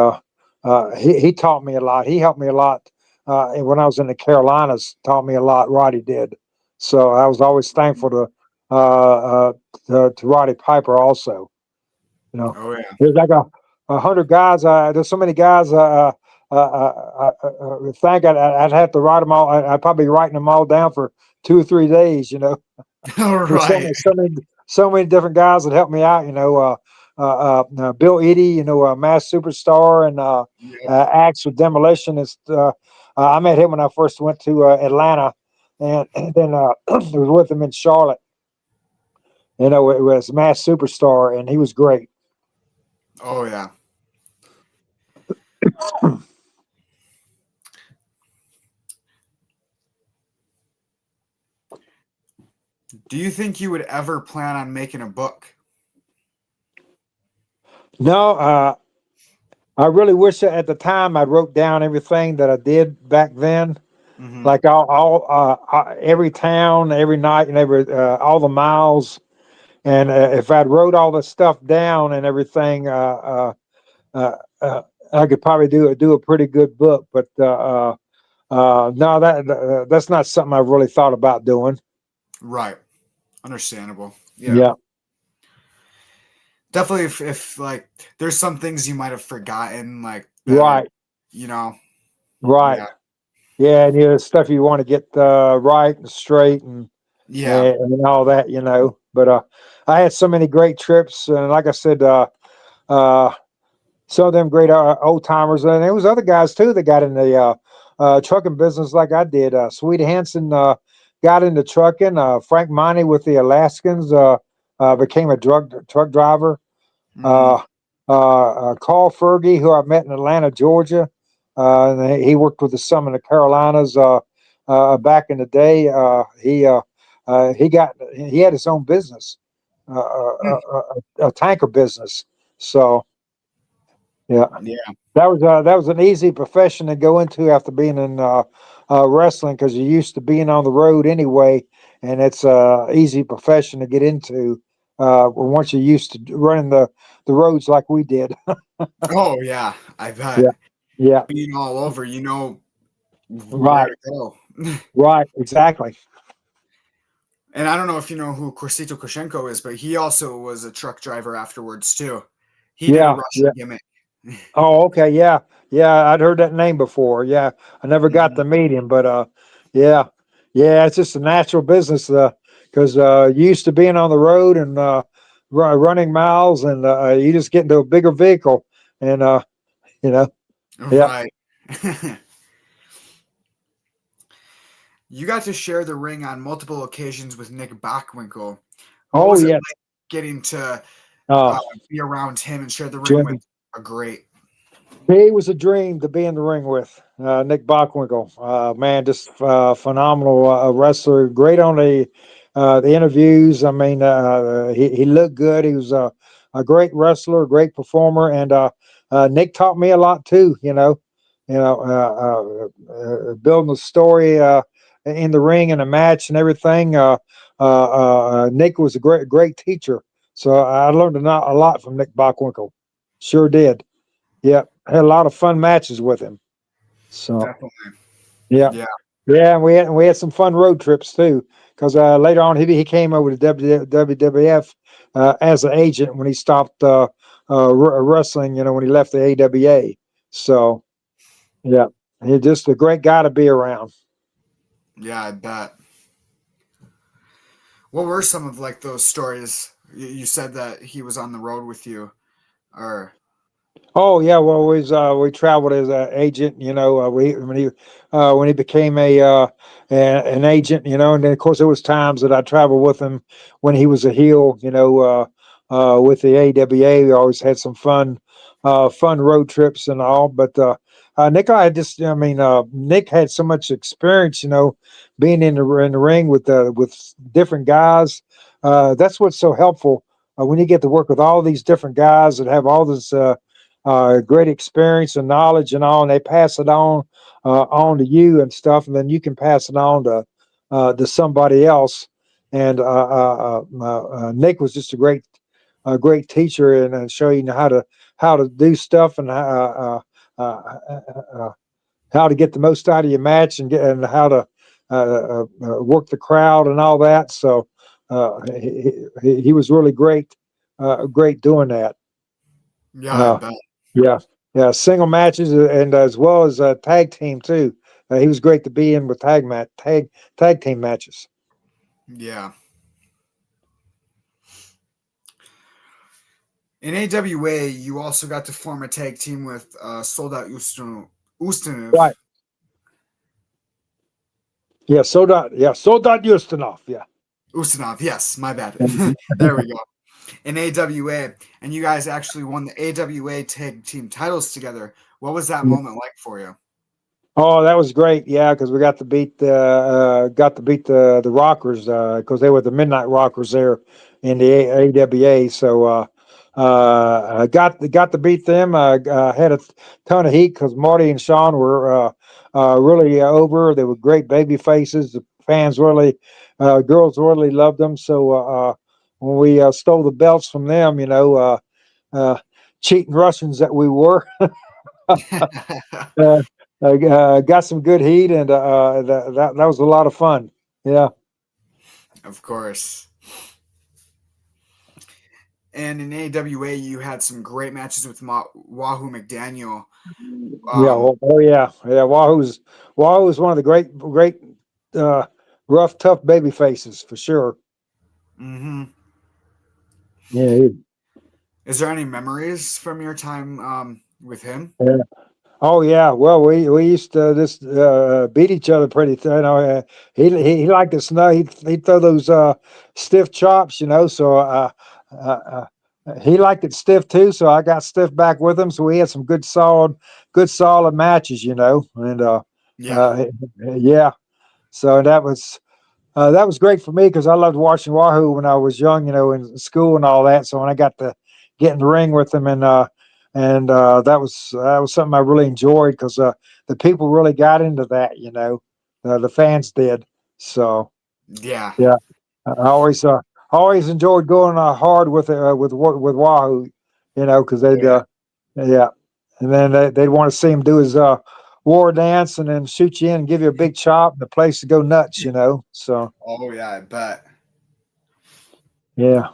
he taught me a lot. He helped me a lot when I was in the Carolinas. Taught me a lot. Roddy did. So I was always thankful to Roddy Piper also. There's like 100 guys. There's so many guys. I think I'd have to write them all. I'd probably be writing them all down for 2 or 3 days. Right. So many different guys that helped me out. Bill Eadie, Mass Superstar, and Axe with Demolition. I met him when I first went to Atlanta, and then was with him in Charlotte. It was Mass Superstar, and he was great. Oh yeah. Do you think you would ever plan on making a book? No, I really wish that at the time I wrote down everything that I did back then, Mm-hmm. like every town, every night, and every all the miles. And if I'd wrote all the stuff down and everything, uh, uh, I could probably do a pretty good book. But no, that's not something I've really thought about doing. Right. Understandable. Yeah. Yeah. Definitely if like there's some things you might have forgotten, like that are, Right. you know, Right. yeah. Yeah, and stuff you want to get right and straight Yeah. and all that, But I had so many great trips, and like I said, uh, some of them great old timers, and there was other guys too that got in the trucking business like I did. Sweet Hansen got into trucking. Frank Monty with the Alaskans became a truck driver. Mm-hmm. Uh, Carl Fergie, who I met in Atlanta, Georgia. He worked with some in the Carolinas back in the day. He had his own business, a tanker business. So yeah, Yeah. that was an easy profession to go into after being in wrestling because you're used to being on the road anyway, and it's a easy profession to get into once you're used to running the roads like we did. Oh yeah. I Yeah, bet. yeah, Being all over, you know where right, to go. right, exactly. And I don't know if you know who Korsito Koshenko is, but he also was a truck driver afterwards too. He did a Yeah, Russian yeah. gimmick. Oh, okay, yeah, yeah. I'd heard that name before. Yeah, I never got Mhm. to meet him, but yeah, yeah. It's just a natural business because used to being on the road and running miles, and you just get into a bigger vehicle, and you know, yeah. Right. You got to share the ring on multiple occasions with Nick Bockwinkel. What Oh was it yes, like getting to uh, be around him and share the ring with Jimmy. a great? He was a dream to be in the ring with Nick Bockwinkel. Man, just phenomenal wrestler. Great on the interviews. I mean, he looked good. He was a great wrestler, a great performer, and Nick taught me a lot too. Building the story in the ring and a match and everything. Nick was a great teacher. So I learned a lot from Nick Bockwinkel. Sure did. Yeah, had a lot of fun matches with him. So Definitely. yeah, Yeah. yeah, and we had some fun road trips too. Because later on he came over to WWF as an agent when he stopped wrestling. When he left the AWA. So yeah, he's just a great guy to be around. Yeah, I bet. What were some of like those stories? You said that he was on the road with you, or Oh yeah, well we traveled as an agent, we when he became an agent, and then of course there was times that I traveled with him when he was a heel, with the AWA. We always had some fun road trips and all. But Nikolai just, I mean, Nick had so much experience, being in the ring with different guys. That's what's so helpful when you get to work with all these different guys that have all this. Great experience and knowledge and all, and they pass it on to you and stuff, and then you can pass it on to somebody else. And Nick was just a great teacher and show you how to do stuff and how to get the most out of your match and how to work the crowd and all that. So he was really great doing that. yeah, I Uh, bet. yeah, yeah, single matches and as well as tag team too. He was great to be in with tag team matches. Yeah. In AWA, you also got to form a tag team with Soldat Ustinov. Right. Yeah, Soldat. Yeah, Soldat Ustinov. Yeah. Ustinov, yes, my bad. There we go. In AWA, and you guys actually won the AWA tag team titles together. What was that moment like for you? Oh, that was great. Yeah, because we got to beat the Rockers because they were the Midnight Rockers there in the AWA. So I got to beat them. Had a ton of heat because Marty and Sean were really over. They were great baby faces. The fans really, girls really loved them. So when we stole the belts from them, uh, cheating Russians that we were. Uh, got some good heat, and that was a lot of fun. Yeah. Of course. And in AWA, you had some great matches with Wahoo McDaniel. Yeah. Um, Oh, yeah. Yeah. Wahoo's one of the great, uh, rough, tough baby faces for sure. mhm. Yeah. Is there any memories from your time with him? Yeah. Oh yeah, well we used to just beat each other pretty. He liked to snow. He'd throw those stiff chops, So he liked it stiff too. So I got stiff back with him. So we had some good solid matches, And Yeah. uh, yeah, so that was great for me because I loved watching Wahoo when I was young, in school and all that. So when I got to get in the ring with him and that was something I really enjoyed because the people really got into that, the fans did. So Yeah. yeah, I always enjoyed going hard with Wahoo, because Oh, yeah. yeah, and then they'd want to see him do his war dance and then shoot you in and give you a big chop and the place to go nuts, So Oh, yeah, I bet. yeah.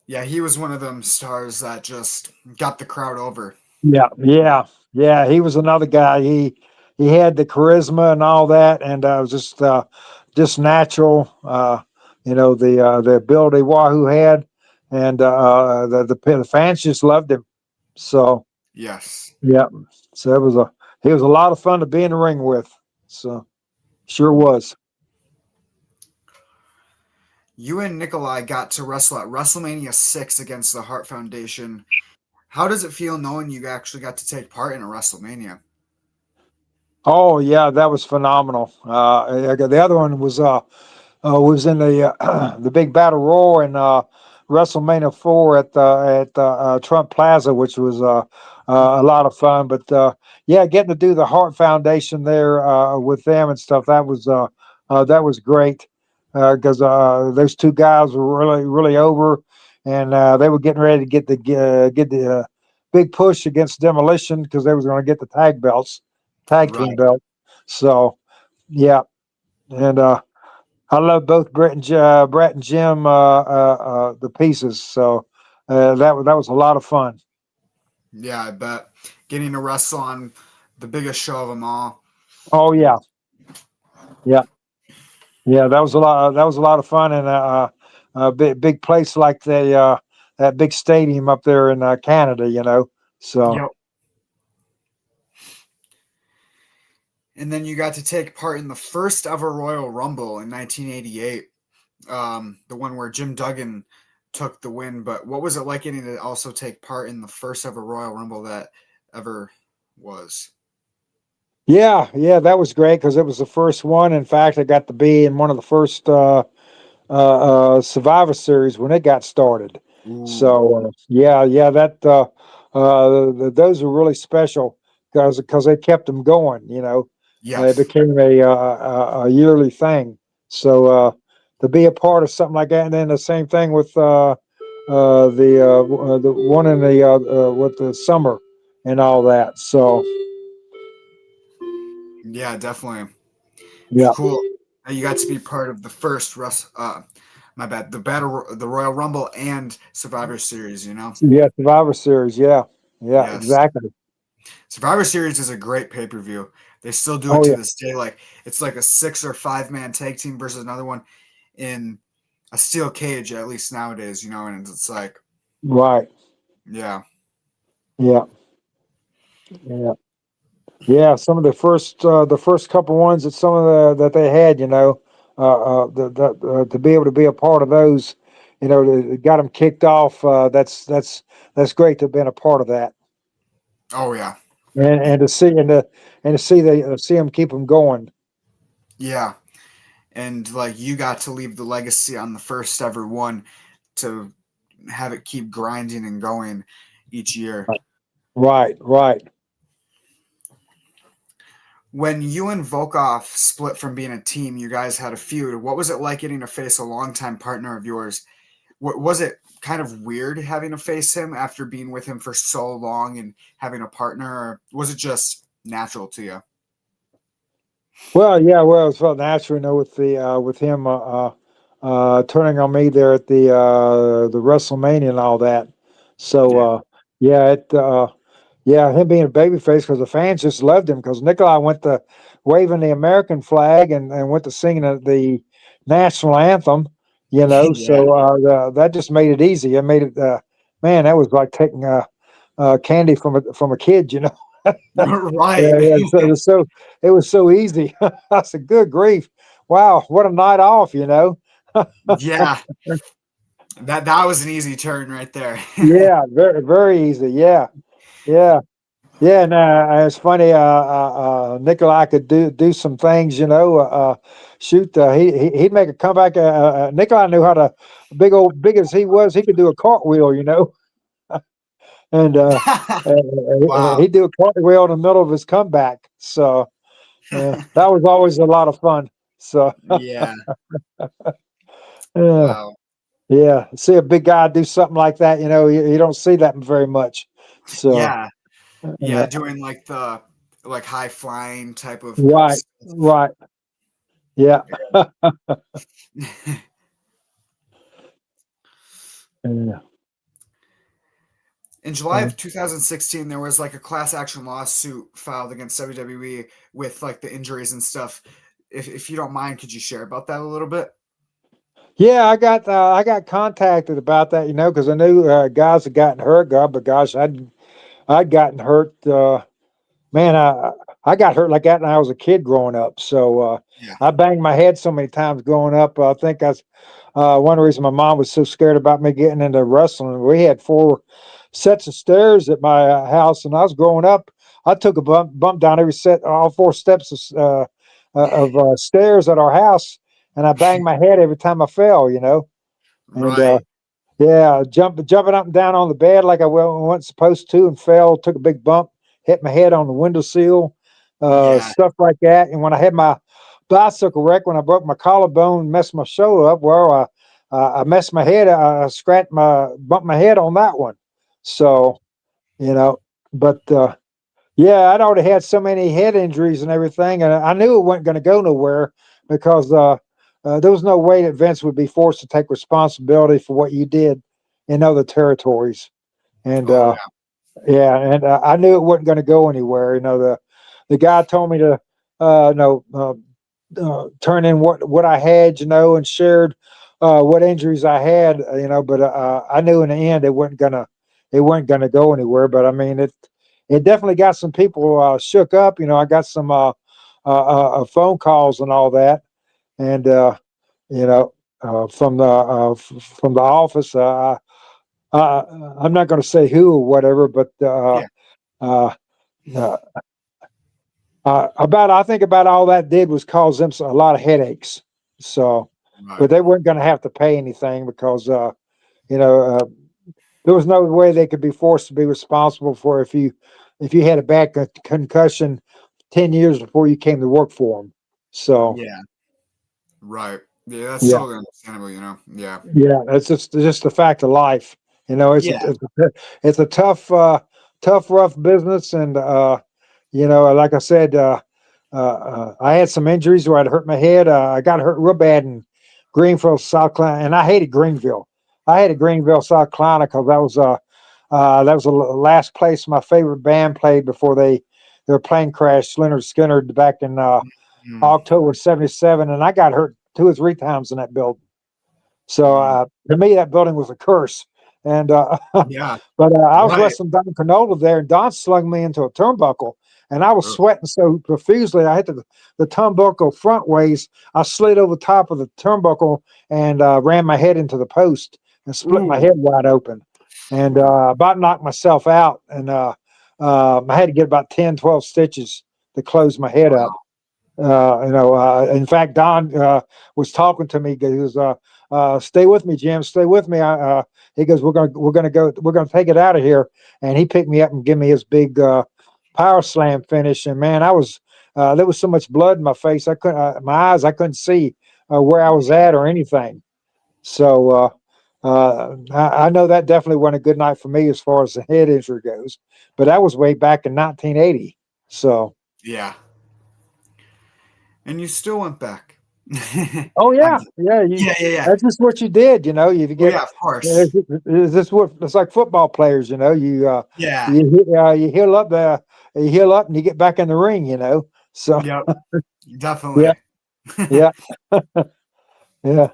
Yeah, he was one of them stars that just got the crowd over. Yeah, yeah, yeah. He was another guy. He had the charisma and all that, and was just natural. The ability Wahoo had, and the fans just loved him. So Yes. yeah, so he was a lot of fun to be in the ring with. So sure was. You and Nikolai got to wrestle at WrestleMania 6 against the Hart Foundation. How does it feel knowing you actually got to take part in a WrestleMania? Oh yeah, that was phenomenal. The other one was in the big battle royal in WrestleMania 4 at Trump Plaza, which was a lot of fun. But yeah, getting to do the Hart Foundation there with them and stuff that was great because those two guys were really over, and they were getting ready to get the big push against Demolition because they was going to get the tag team Right. belt. So yeah, and I love both Brett and Jim, the pieces. So that was a lot of fun. Yeah, I bet. Getting to wrestle on the biggest show of them all. Oh yeah, yeah, yeah. That was a lot of fun, and a big place like that big stadium up there in Canada. So Yep. And then you got to take part in the first ever Royal Rumble in 1988, the one where Jim Duggan took the win. But what was it like getting to also take part in the first ever Royal Rumble that ever was? yeah, that was great because it was the first one. In fact, I got to be in one of the first Survivor Series when it got started. Ooh, So yeah, those were really special because they kept them going. It yes. became a yearly thing. So to be a part of something like that, and then the same thing with the one in the with the summer and all that. So Yeah, definitely. It's yeah, cool that you got to be part of the first my bad, the Royal Rumble and Survivor Series, you know? yeah, Survivor Series. Yeah, Yes. exactly. Survivor Series is a great pay-per-view. They still do it Oh to yeah, this day. Like it's like a 6 or 5 man tag team versus another one in a steel cage, at least nowadays, you know, and it's like, right. yeah. Yeah, yeah. Yeah, some of the first couple ones that some of that they had, to be able to be a part of those, got them kicked off. That's great to have been a part of that, Oh yeah, and to see and to see see them keep them going. yeah, and like you got to leave the legacy on the first ever one to have it keep grinding and going each year. Right, right. When you and Volkoff split from being a team, you guys had a feud. What was it like getting to face a longtime partner of yours? Was it kind of weird having to face him after being with him for so long and having a partner, or was it just natural to you? Well, yeah, well, it felt natural, with him turning on me there at the WrestleMania and all that. So Yeah. yeah, yeah, him being a babyface because the fans just loved him because Nikolai went to waving the American flag and went to singing the national anthem, Yeah. So that just made it easy. It made it, man, that was like taking candy from a kid, Right. Yeah, yeah. So it was so easy. I said, "Good grief! Wow, what a night off!" Yeah. That was an easy turn right there. Yeah, very very easy. Yeah, yeah, yeah. And it's funny. Nikolai could do some things. Shoot. He'd make a comeback. Nikolai knew how to. Big as he was, he could do a cartwheel. And Wow. he'd do a cartwheel in the middle of his comeback. So that was always a lot of fun. So. Yeah. Yeah. Wow. Yeah, see a big guy do something like that, you don't see that very much. So, Yeah. Yeah, uh, doing like the like high flying type of right, right, yeah. Yeah. In July of 2016, there was like a class action lawsuit filed against WWE with like the injuries and stuff. If you don't mind, could you share about that a little bit? Yeah, I got contacted about that, because I knew guys had gotten hurt. God, but gosh, I'd gotten hurt. Man, I got hurt like that when I was a kid growing up. So Yeah. I banged my head so many times growing up. I think that's one reason my mom was so scared about me getting into wrestling. We had 4 sets of stairs at my house, and I was growing up. I took a bump down every set, all 4 steps of stairs at our house, and I banged my head every time I fell. And Right. yeah, jumping up and down on the bed like I wasn't supposed to, and fell. Took a big bump, hit my head on the windowsill, Yeah. stuff like that. And when I had my bicycle wreck, when I broke my collarbone, messed my shoulder up, well, I messed my head. I bumped my head on that one. So you know, but yeah, I'd already had so many head injuries and everything, and I knew it wasn't going to go nowhere because there was no way that Vince would be forced to take responsibility for what you did in other territories. And Oh yeah. yeah, and I knew it wasn't going to go anywhere. The guy told me to no turn in what I had, and shared what injuries I had, but I knew in the end it wasn't gonna go anywhere. But I mean, it definitely got some people shook up. I got some phone calls and all that, and you know, from the office. I'm not going to say who or whatever, but Yeah. uh, uh, I think about all that did was cause them a lot of headaches. So, Right. but they weren't going to have to pay anything because you know uh, there was no way they could be forced to be responsible for if you had a bad concussion 10 years before you came to work for them. So Yeah. Right. Yeah, that's yeah, totally understandable. Yeah. yeah, that's just the fact of life. Yeah. It's a tough, rough business, and like I said, I had some injuries where I'd hurt my head. I got hurt real bad in Greenville, South Carolina, and I hated Greenville. I hated Greenville, South Carolina, because that was the last place my favorite band played before their plane crashed, Leonard Skinner, back in Mm. October '77, and I got hurt 2 or 3 times in that building. So Oh, to me, that building was a curse. And yeah. but I was Right. wrestling Don Canola there, and Don slung me into a turnbuckle, and I was sweating so profusely. I hit the turnbuckle front ways. I slid over top of the turnbuckle and ran my head into the post and split my head wide open, and about knocked myself out. And I had to get about 10, 12 stitches to close my head up. In fact, Don was talking to me. He goes, "Stay with me, Jim. Stay with me." He goes, "We're gonna take it out of here." And he picked me up and gave me his big power slam finish. And man, there was so much blood in my face. I couldn't see where I was at or anything. So I know that definitely wasn't a good night for me as far as the head injury goes. But that was way back in 1980. So yeah. And you still went back. Oh yeah. That's just what you did, you get. Of course. Is this what it's like? Football players, you you heal up and you get back in the ring, So yep, definitely. yeah. Yeah.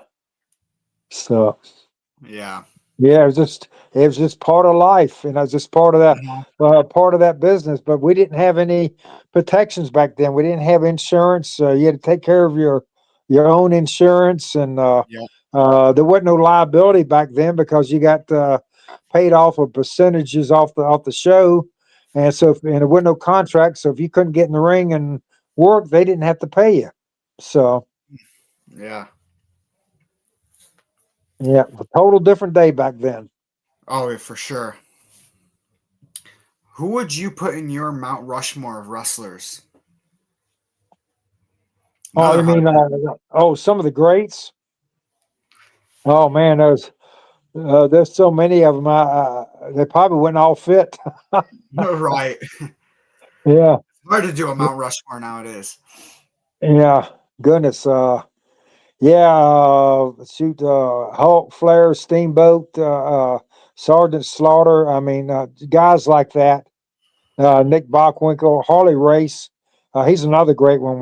So yeah, it was just part of life, just part of that business. But we didn't have any protections back then. We didn't have insurance. You had to take care of your own insurance, and there wasn't no liability back then because you got paid off of percentages off the show, and there wasn't no contract. So if you couldn't get in the ring and work, they didn't have to pay you. So yeah. Yeah, a total different day back then. Oh, yeah, for sure. Who would you put in your Mount Rushmore of wrestlers? Oh, you mean some of the greats? Oh man, there's so many of them. They probably wouldn't all fit. Right. Yeah. It's hard to do a Mount Rushmore nowadays. Yeah. Goodness. Shoot. Hulk, Flair, Steamboat, Sergeant Slaughter. I mean, guys like that. Nick Bockwinkel, Harley Race. He's another great one.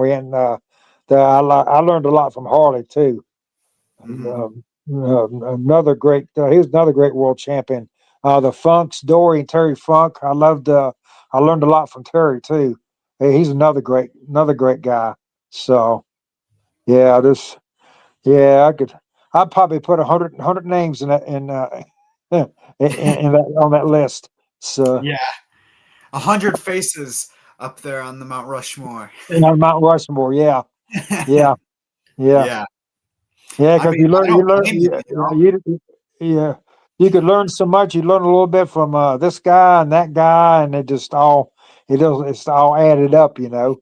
I learned a lot from Harley too. Another great. He was another great world champion. The Funks, Dory and Terry Funk. I learned a lot from Terry too. Hey, he's another great guy. So yeah, I'd probably put 100 names in that on that list. So yeah, 100 faces up there on the Mount Rushmore. On Mount Rushmore, yeah. Yeah, because you could learn so much. You learn a little bit from this guy and that guy, and it's all added up, because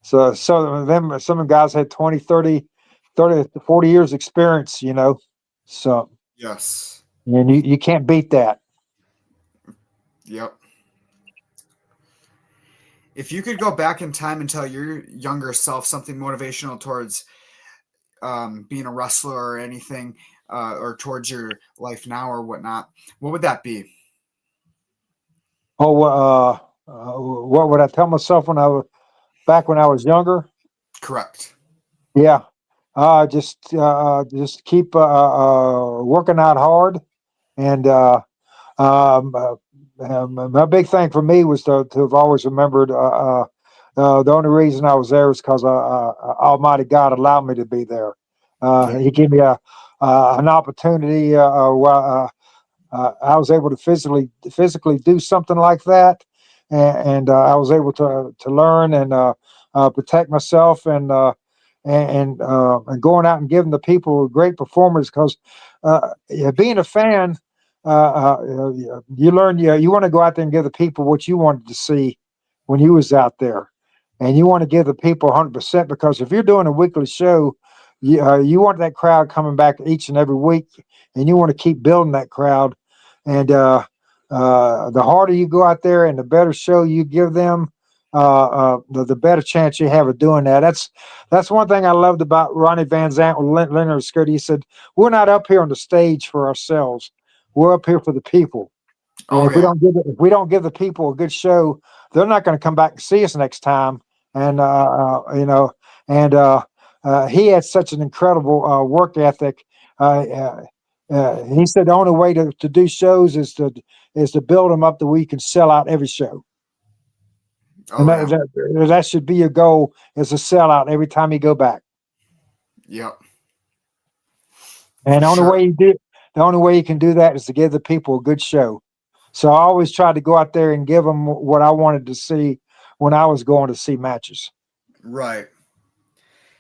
So some of the guys had 20, 30, 40 years experience, So yes, and you can't beat that. Yep. If you could go back in time and tell your younger self something motivational towards being a wrestler or anything, or towards your life now or whatnot, what would that be? Oh, what would I tell myself when I was younger? Correct. Yeah. Just keep working out hard, and my big thing for me was to have always remembered the only reason I was there was because Almighty God allowed me to be there. He gave me an opportunity where I was able to physically do something like that, and I was able to learn and protect myself and going out and giving the people great performers, because being a fan, you learn you want to go out there and give the people what you wanted to see when you was out there, and you want to give the people 100%, because if you're doing a weekly show, you want that crowd coming back each and every week, and you want to keep building that crowd, and the harder you go out there and the better show you give them, the better chance you have of doing that. That's one thing I loved about Ronnie Van Zant with Leonard Scotti. He said, "We're not up here on the stage for ourselves. We're up here for the people. And if we don't give the people a good show, they're not going to come back and see us next time." And he had such an incredible work ethic. He said the only way to do shows is is to build them up to where you can sell out every show. Oh, And that should be your goal, is to sell out every time you go back. Yep. And For sure. the only way you can do that is to give the people a good show. So I always tried to go out there and give them what I wanted to see when I was going to see matches. Right.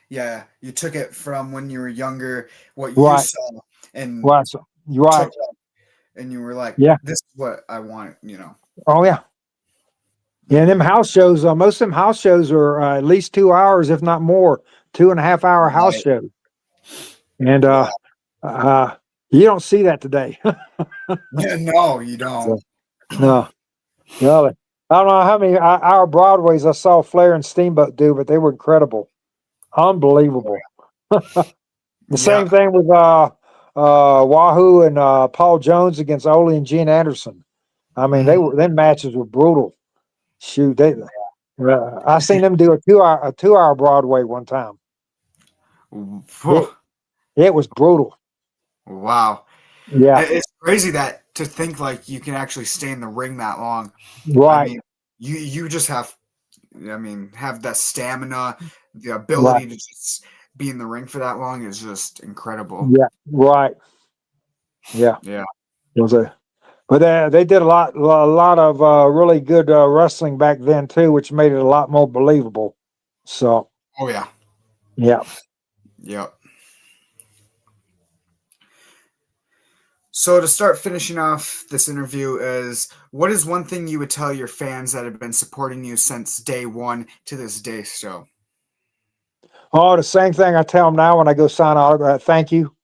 Yeah. You took it from when you were younger, what you Right. saw, and Right. So, right. took it, and you were like, yeah. This is what I want, you know. Oh, yeah. Yeah, and them house shows, most of them house shows are at least 2 hours, if not more, 2.5 hour house shows. And you don't see that today. Yeah, no, you don't. No. Really. I don't know how many hour Broadways I saw Flair and Steamboat do, but they were incredible. Unbelievable. The same thing with Wahoo and Paul Jones against Ole and Gene Anderson. I mean, them matches were brutal. Shoot, I seen them do a 2-hour Broadway one time. It was brutal. Wow. Yeah. It's crazy to think like you can actually stay in the ring that long. Right. I mean, you just have that stamina, the ability to just be in the ring for that long is just incredible. Yeah. Right. Yeah. Yeah. But they did a lot of really good wrestling back then too, which made it a lot more believable. So. Oh yeah. Yeah. Yep. So to start finishing off this interview what is one thing you would tell your fans that have been supporting you since day one to this day still? Oh, the same thing I tell them now when I go sign autograph. Thank you.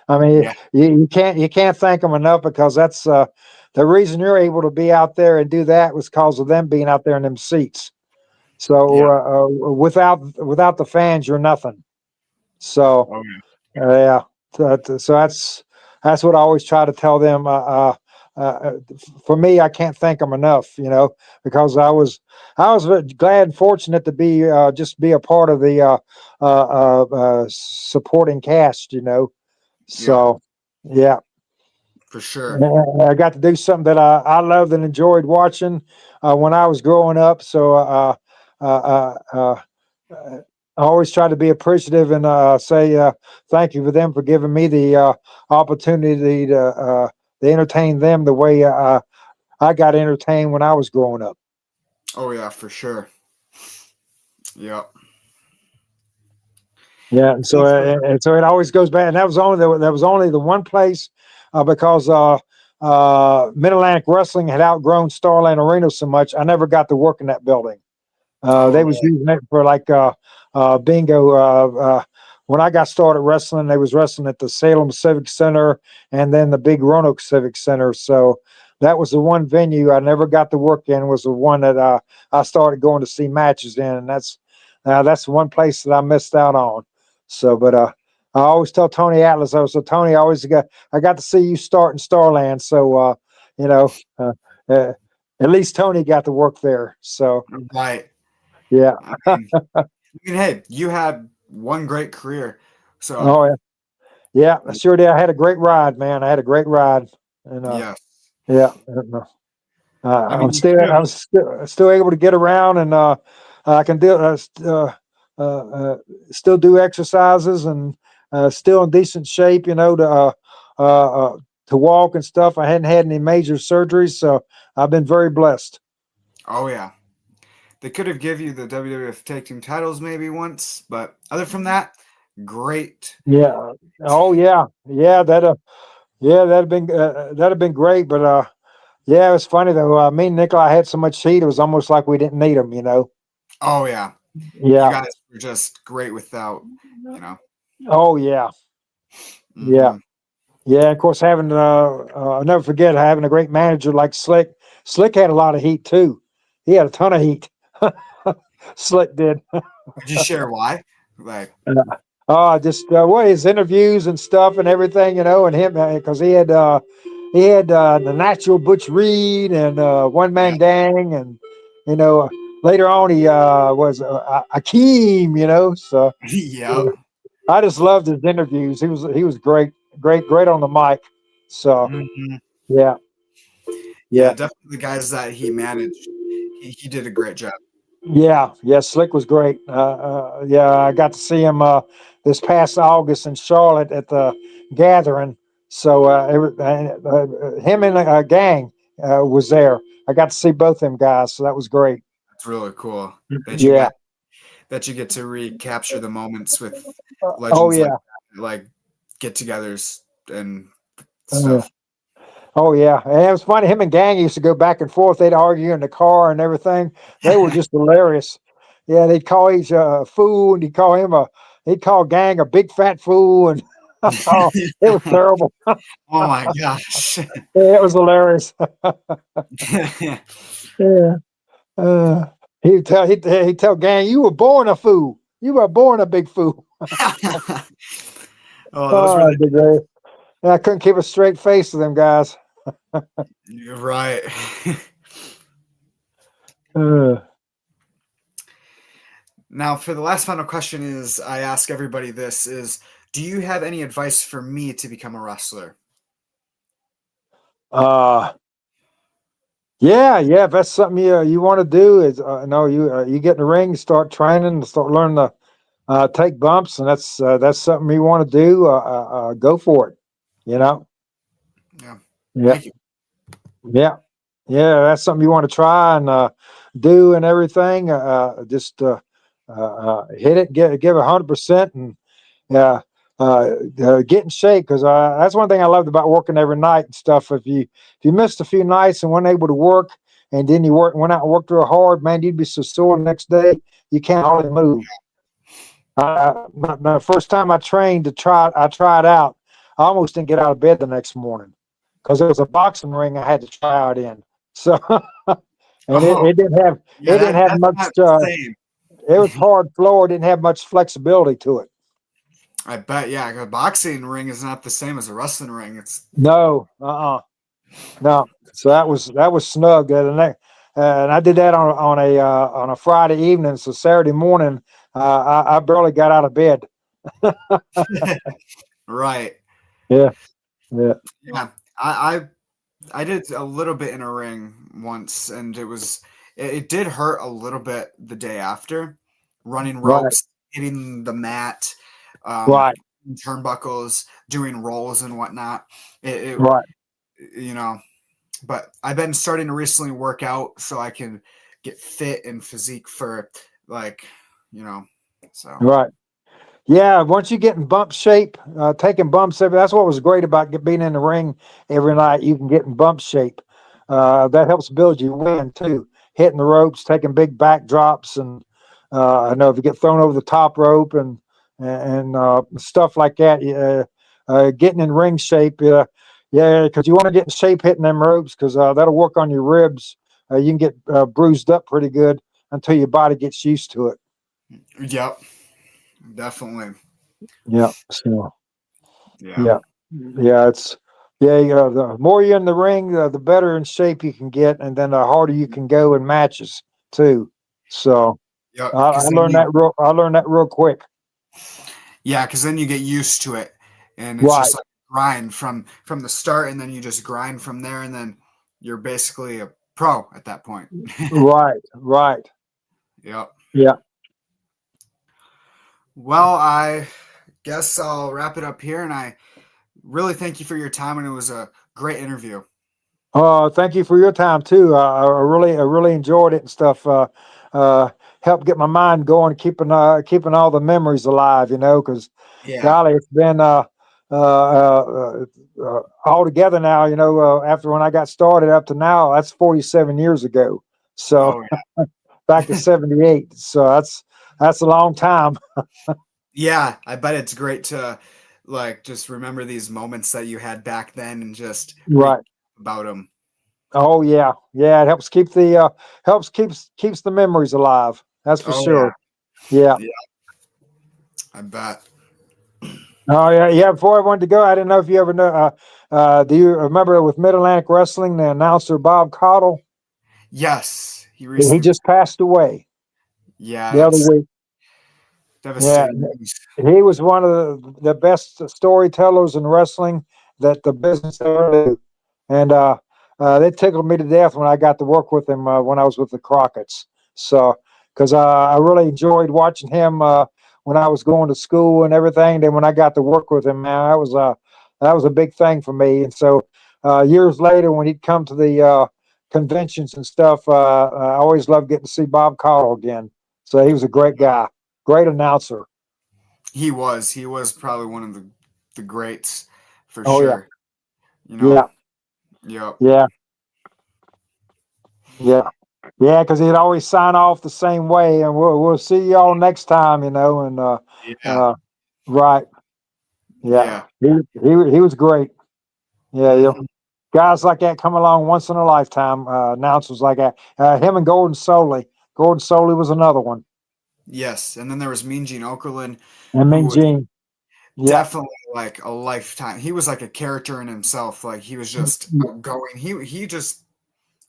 I mean, you can't thank them enough, because that's the reason you're able to be out there and do that was because of them being out there in them seats. So without the fans, you're nothing. So yeah, so that's what I always try to tell them. For me, I can't thank them enough, because I was glad and fortunate to be just be a part of the supporting cast, So yeah, for sure. I got to do something that I loved and enjoyed watching when I was growing up. So I always try to be appreciative and say thank you for them for giving me the opportunity to entertain them the way I got entertained when I was growing up. Oh yeah, for sure. Yep. Yeah, and so it always goes back, and that was only the one place because Mid-Atlantic Wrestling had outgrown Starland Arena so much. I never got to work in that building. They was using it for like bingo. When I got started wrestling, they was wrestling at the Salem Civic Center and then the big Roanoke Civic Center. So that was the one venue I never got to work in. Was the one that I started going to see matches in, and that's the one place that I missed out on. So, but I always tell Tony Atlas, Tony, I got to see you start in Starland. So at least Tony got to work there. So right. Yeah. Hey, you had one great career. So. Oh yeah, I sure did. I had a great ride, man. I had a great ride, and yeah. I'm still able to get around, and I can still do exercises, and still in decent shape. To walk and stuff. I hadn't had any major surgeries, so I've been very blessed. Oh yeah. They could have give you the WWF Tag Team titles maybe once, but other from that, great. Yeah. Oh yeah. Yeah. That'd have been great. But yeah, it was funny though. Me and Nikolai had so much heat; it was almost like we didn't need them. Oh yeah. Yeah. You guys were just great without. Oh yeah. Mm-hmm. Yeah. Yeah. Of course, having I'll never forget having a great manager like Slick. Slick had a lot of heat too. He had a ton of heat. Slick did. Did you share why? Like, just his interviews and stuff and everything, and him because he had the Natural Butch Reed and One Man Gang, and later on he was Akeem, So yeah. I just loved his interviews. He was great on the mic. So yeah. Yeah, definitely the guys that he managed. He did a great job. Yeah, yeah, Slick was great. Yeah, I got to see him this past August in Charlotte at the gathering. So him and a gang was there. I got to see both them guys, so that was great. It's really cool Yeah. that you get to recapture the moments with Oh legends yeah. like get-togethers and Uh, stuff. oh yeah. And it was funny. Him and gang used to go back and forth. They'd argue in the car and everything. They were just hilarious. Yeah, they'd call each a fool, and he'd call gang a big fat fool, and oh, it was terrible. Oh my gosh. Yeah, it was hilarious. Yeah. Uh, he'd tell gang, "You were born a fool. You were born a big fool." Oh, those were Oh, I couldn't keep a straight face to them guys. you're right. Uh, Now, for the last final question is I ask everybody this is do you have any advice for me to become a wrestler? uh, yeah, yeah. If that's something you want to do, is no, you get in the ring, start training, start learning to take bumps, and that's something you want to do. Go for it. You know. Yeah. Yeah, Thank you. yeah, yeah. That's something you want to try and do and everything. Just hit it, give 100%, and yeah, get in shape because that's one thing I loved about working every night and stuff. If you missed a few nights and weren't able to work, and then went out and worked real hard, man, you'd be so sore the next day you can't hardly move. The first time I tried out. I almost didn't get out of bed the next morning because there was a boxing ring I had to try out in. So, and Oh, it didn't have yeah, that's much. not the same. It was hard floor. It didn't have much flexibility to it. I bet, yeah, a boxing ring is not the same as a wrestling ring. It's No, no. So that was snug. And I did that on a Friday evening. So Saturday morning, I barely got out of bed. right. Yeah, yeah. Yeah. I did a little bit in a ring once and it did hurt a little bit the day after running Right, ropes, hitting the mat, right, turnbuckles, doing rolls and whatnot. It right, you know, but I've been starting to recently work out so I can get fit and physique for like, you know, so right. Yeah, once you get in bump shape, taking bumps that's what was great about being in the ring every night. You can get in bump shape. That helps build your wind too. Hitting the ropes, taking big backdrops, and I know if you get thrown over the top rope and stuff like that, getting in ring shape. Yeah, because you want to get in shape hitting them ropes because that'll work on your ribs. You can get bruised up pretty good until your body gets used to it. yep, definitely. Yeah. So. Yeah. Yeah, yeah, the more you're in the ring, the better in shape you can get, and then the harder you can go in matches too. So Yep. I learned that real quick. Yeah, because then you get used to it, and it's Right, just like grind from the start, and then you just grind from there, and then you're basically a pro at that point. right, right. Yep. Yeah. Well, I guess I'll wrap it up here, and I really thank you for your time, and it was a great interview. Thank you for your time too. I really enjoyed it and stuff. Uh, Helped get my mind going, keeping all the memories alive. Because Yeah. golly, it's been all together now. After when I got started up to now, that's 47 years ago. So Oh, back to 78. So that's a long time. yeah. I bet it's great to like just remember these moments that you had back then and just read Right. about them. Oh yeah, yeah. It helps keeps the memories alive. That's for Oh yeah. sure. Yeah. Yeah. I bet. Oh yeah, yeah. Before I wanted to go, I didn't know if you ever know. Do you remember with Mid Atlantic Wrestling, the announcer Bob Caudle? Yes. He He recently. just passed away Yeah. the other That's week. Yeah, devastating news. he was one of the best storytellers in wrestling that the business ever knew. And they tickled me to death when I got to work with him when I was with the Crockett's. So, because I really enjoyed watching him when I was going to school and everything. Then when I got to work with him, man, that was a big thing for me. And so, years later, when he'd come to the conventions and stuff, I always loved getting to see Bob Caudle again. So he was a great guy, great announcer. He was probably one of the greats for Oh yeah, sure. You know. yeah, Yep. yeah, yeah. Yeah, because he'd always sign off the same way, and we'll see y'all next time, and Yeah. uh, right, yeah, Yeah. he was great. Yeah, yeah. Hmm. Guys like that come along once in a lifetime. Announcers like that. Him and Gordon Soley. Gordon Soley was another one. Yes. And then there was Mean Gene Okerlund, And who Mean was Gene. Yeah. definitely like a lifetime. He was like a character in himself. Like he was just outgoing. He just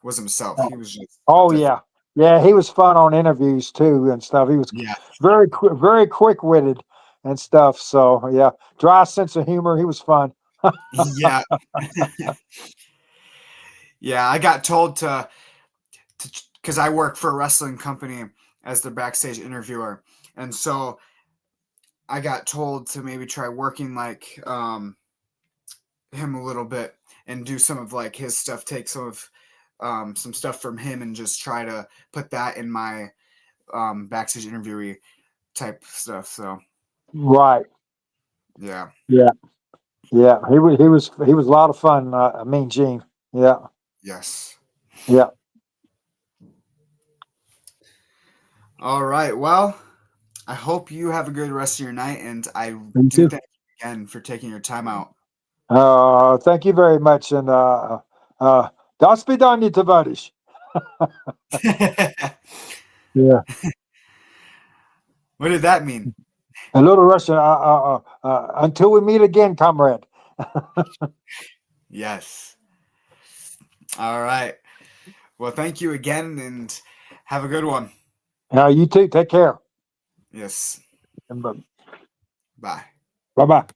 was himself. He was just Oh different. yeah, yeah. He was fun on interviews too and stuff. He was Yeah. very quick witted and stuff. So yeah, dry sense of humor. He was fun. Yeah. Yeah. I got told to because I work for a wrestling company as the backstage interviewer, and so I got told to maybe try working like him a little bit and do some of like his stuff, take some stuff from him and just try to put that in my backstage interviewee type stuff. So Right. yeah. Yeah. Yeah. He was a lot of fun. Mean Gene. Yeah. Yes. Yeah. All right. Well, I hope you have a good rest of your night, and I Me do too. thank you again for taking your time out. Thank you very much. And до свидания, товарищ. Yeah. What did that mean? A little Russian. Until we meet again, comrade. Yes. All right. Well, thank you again, and have a good one. You too. Take care. Yes. And Bye. bye bye.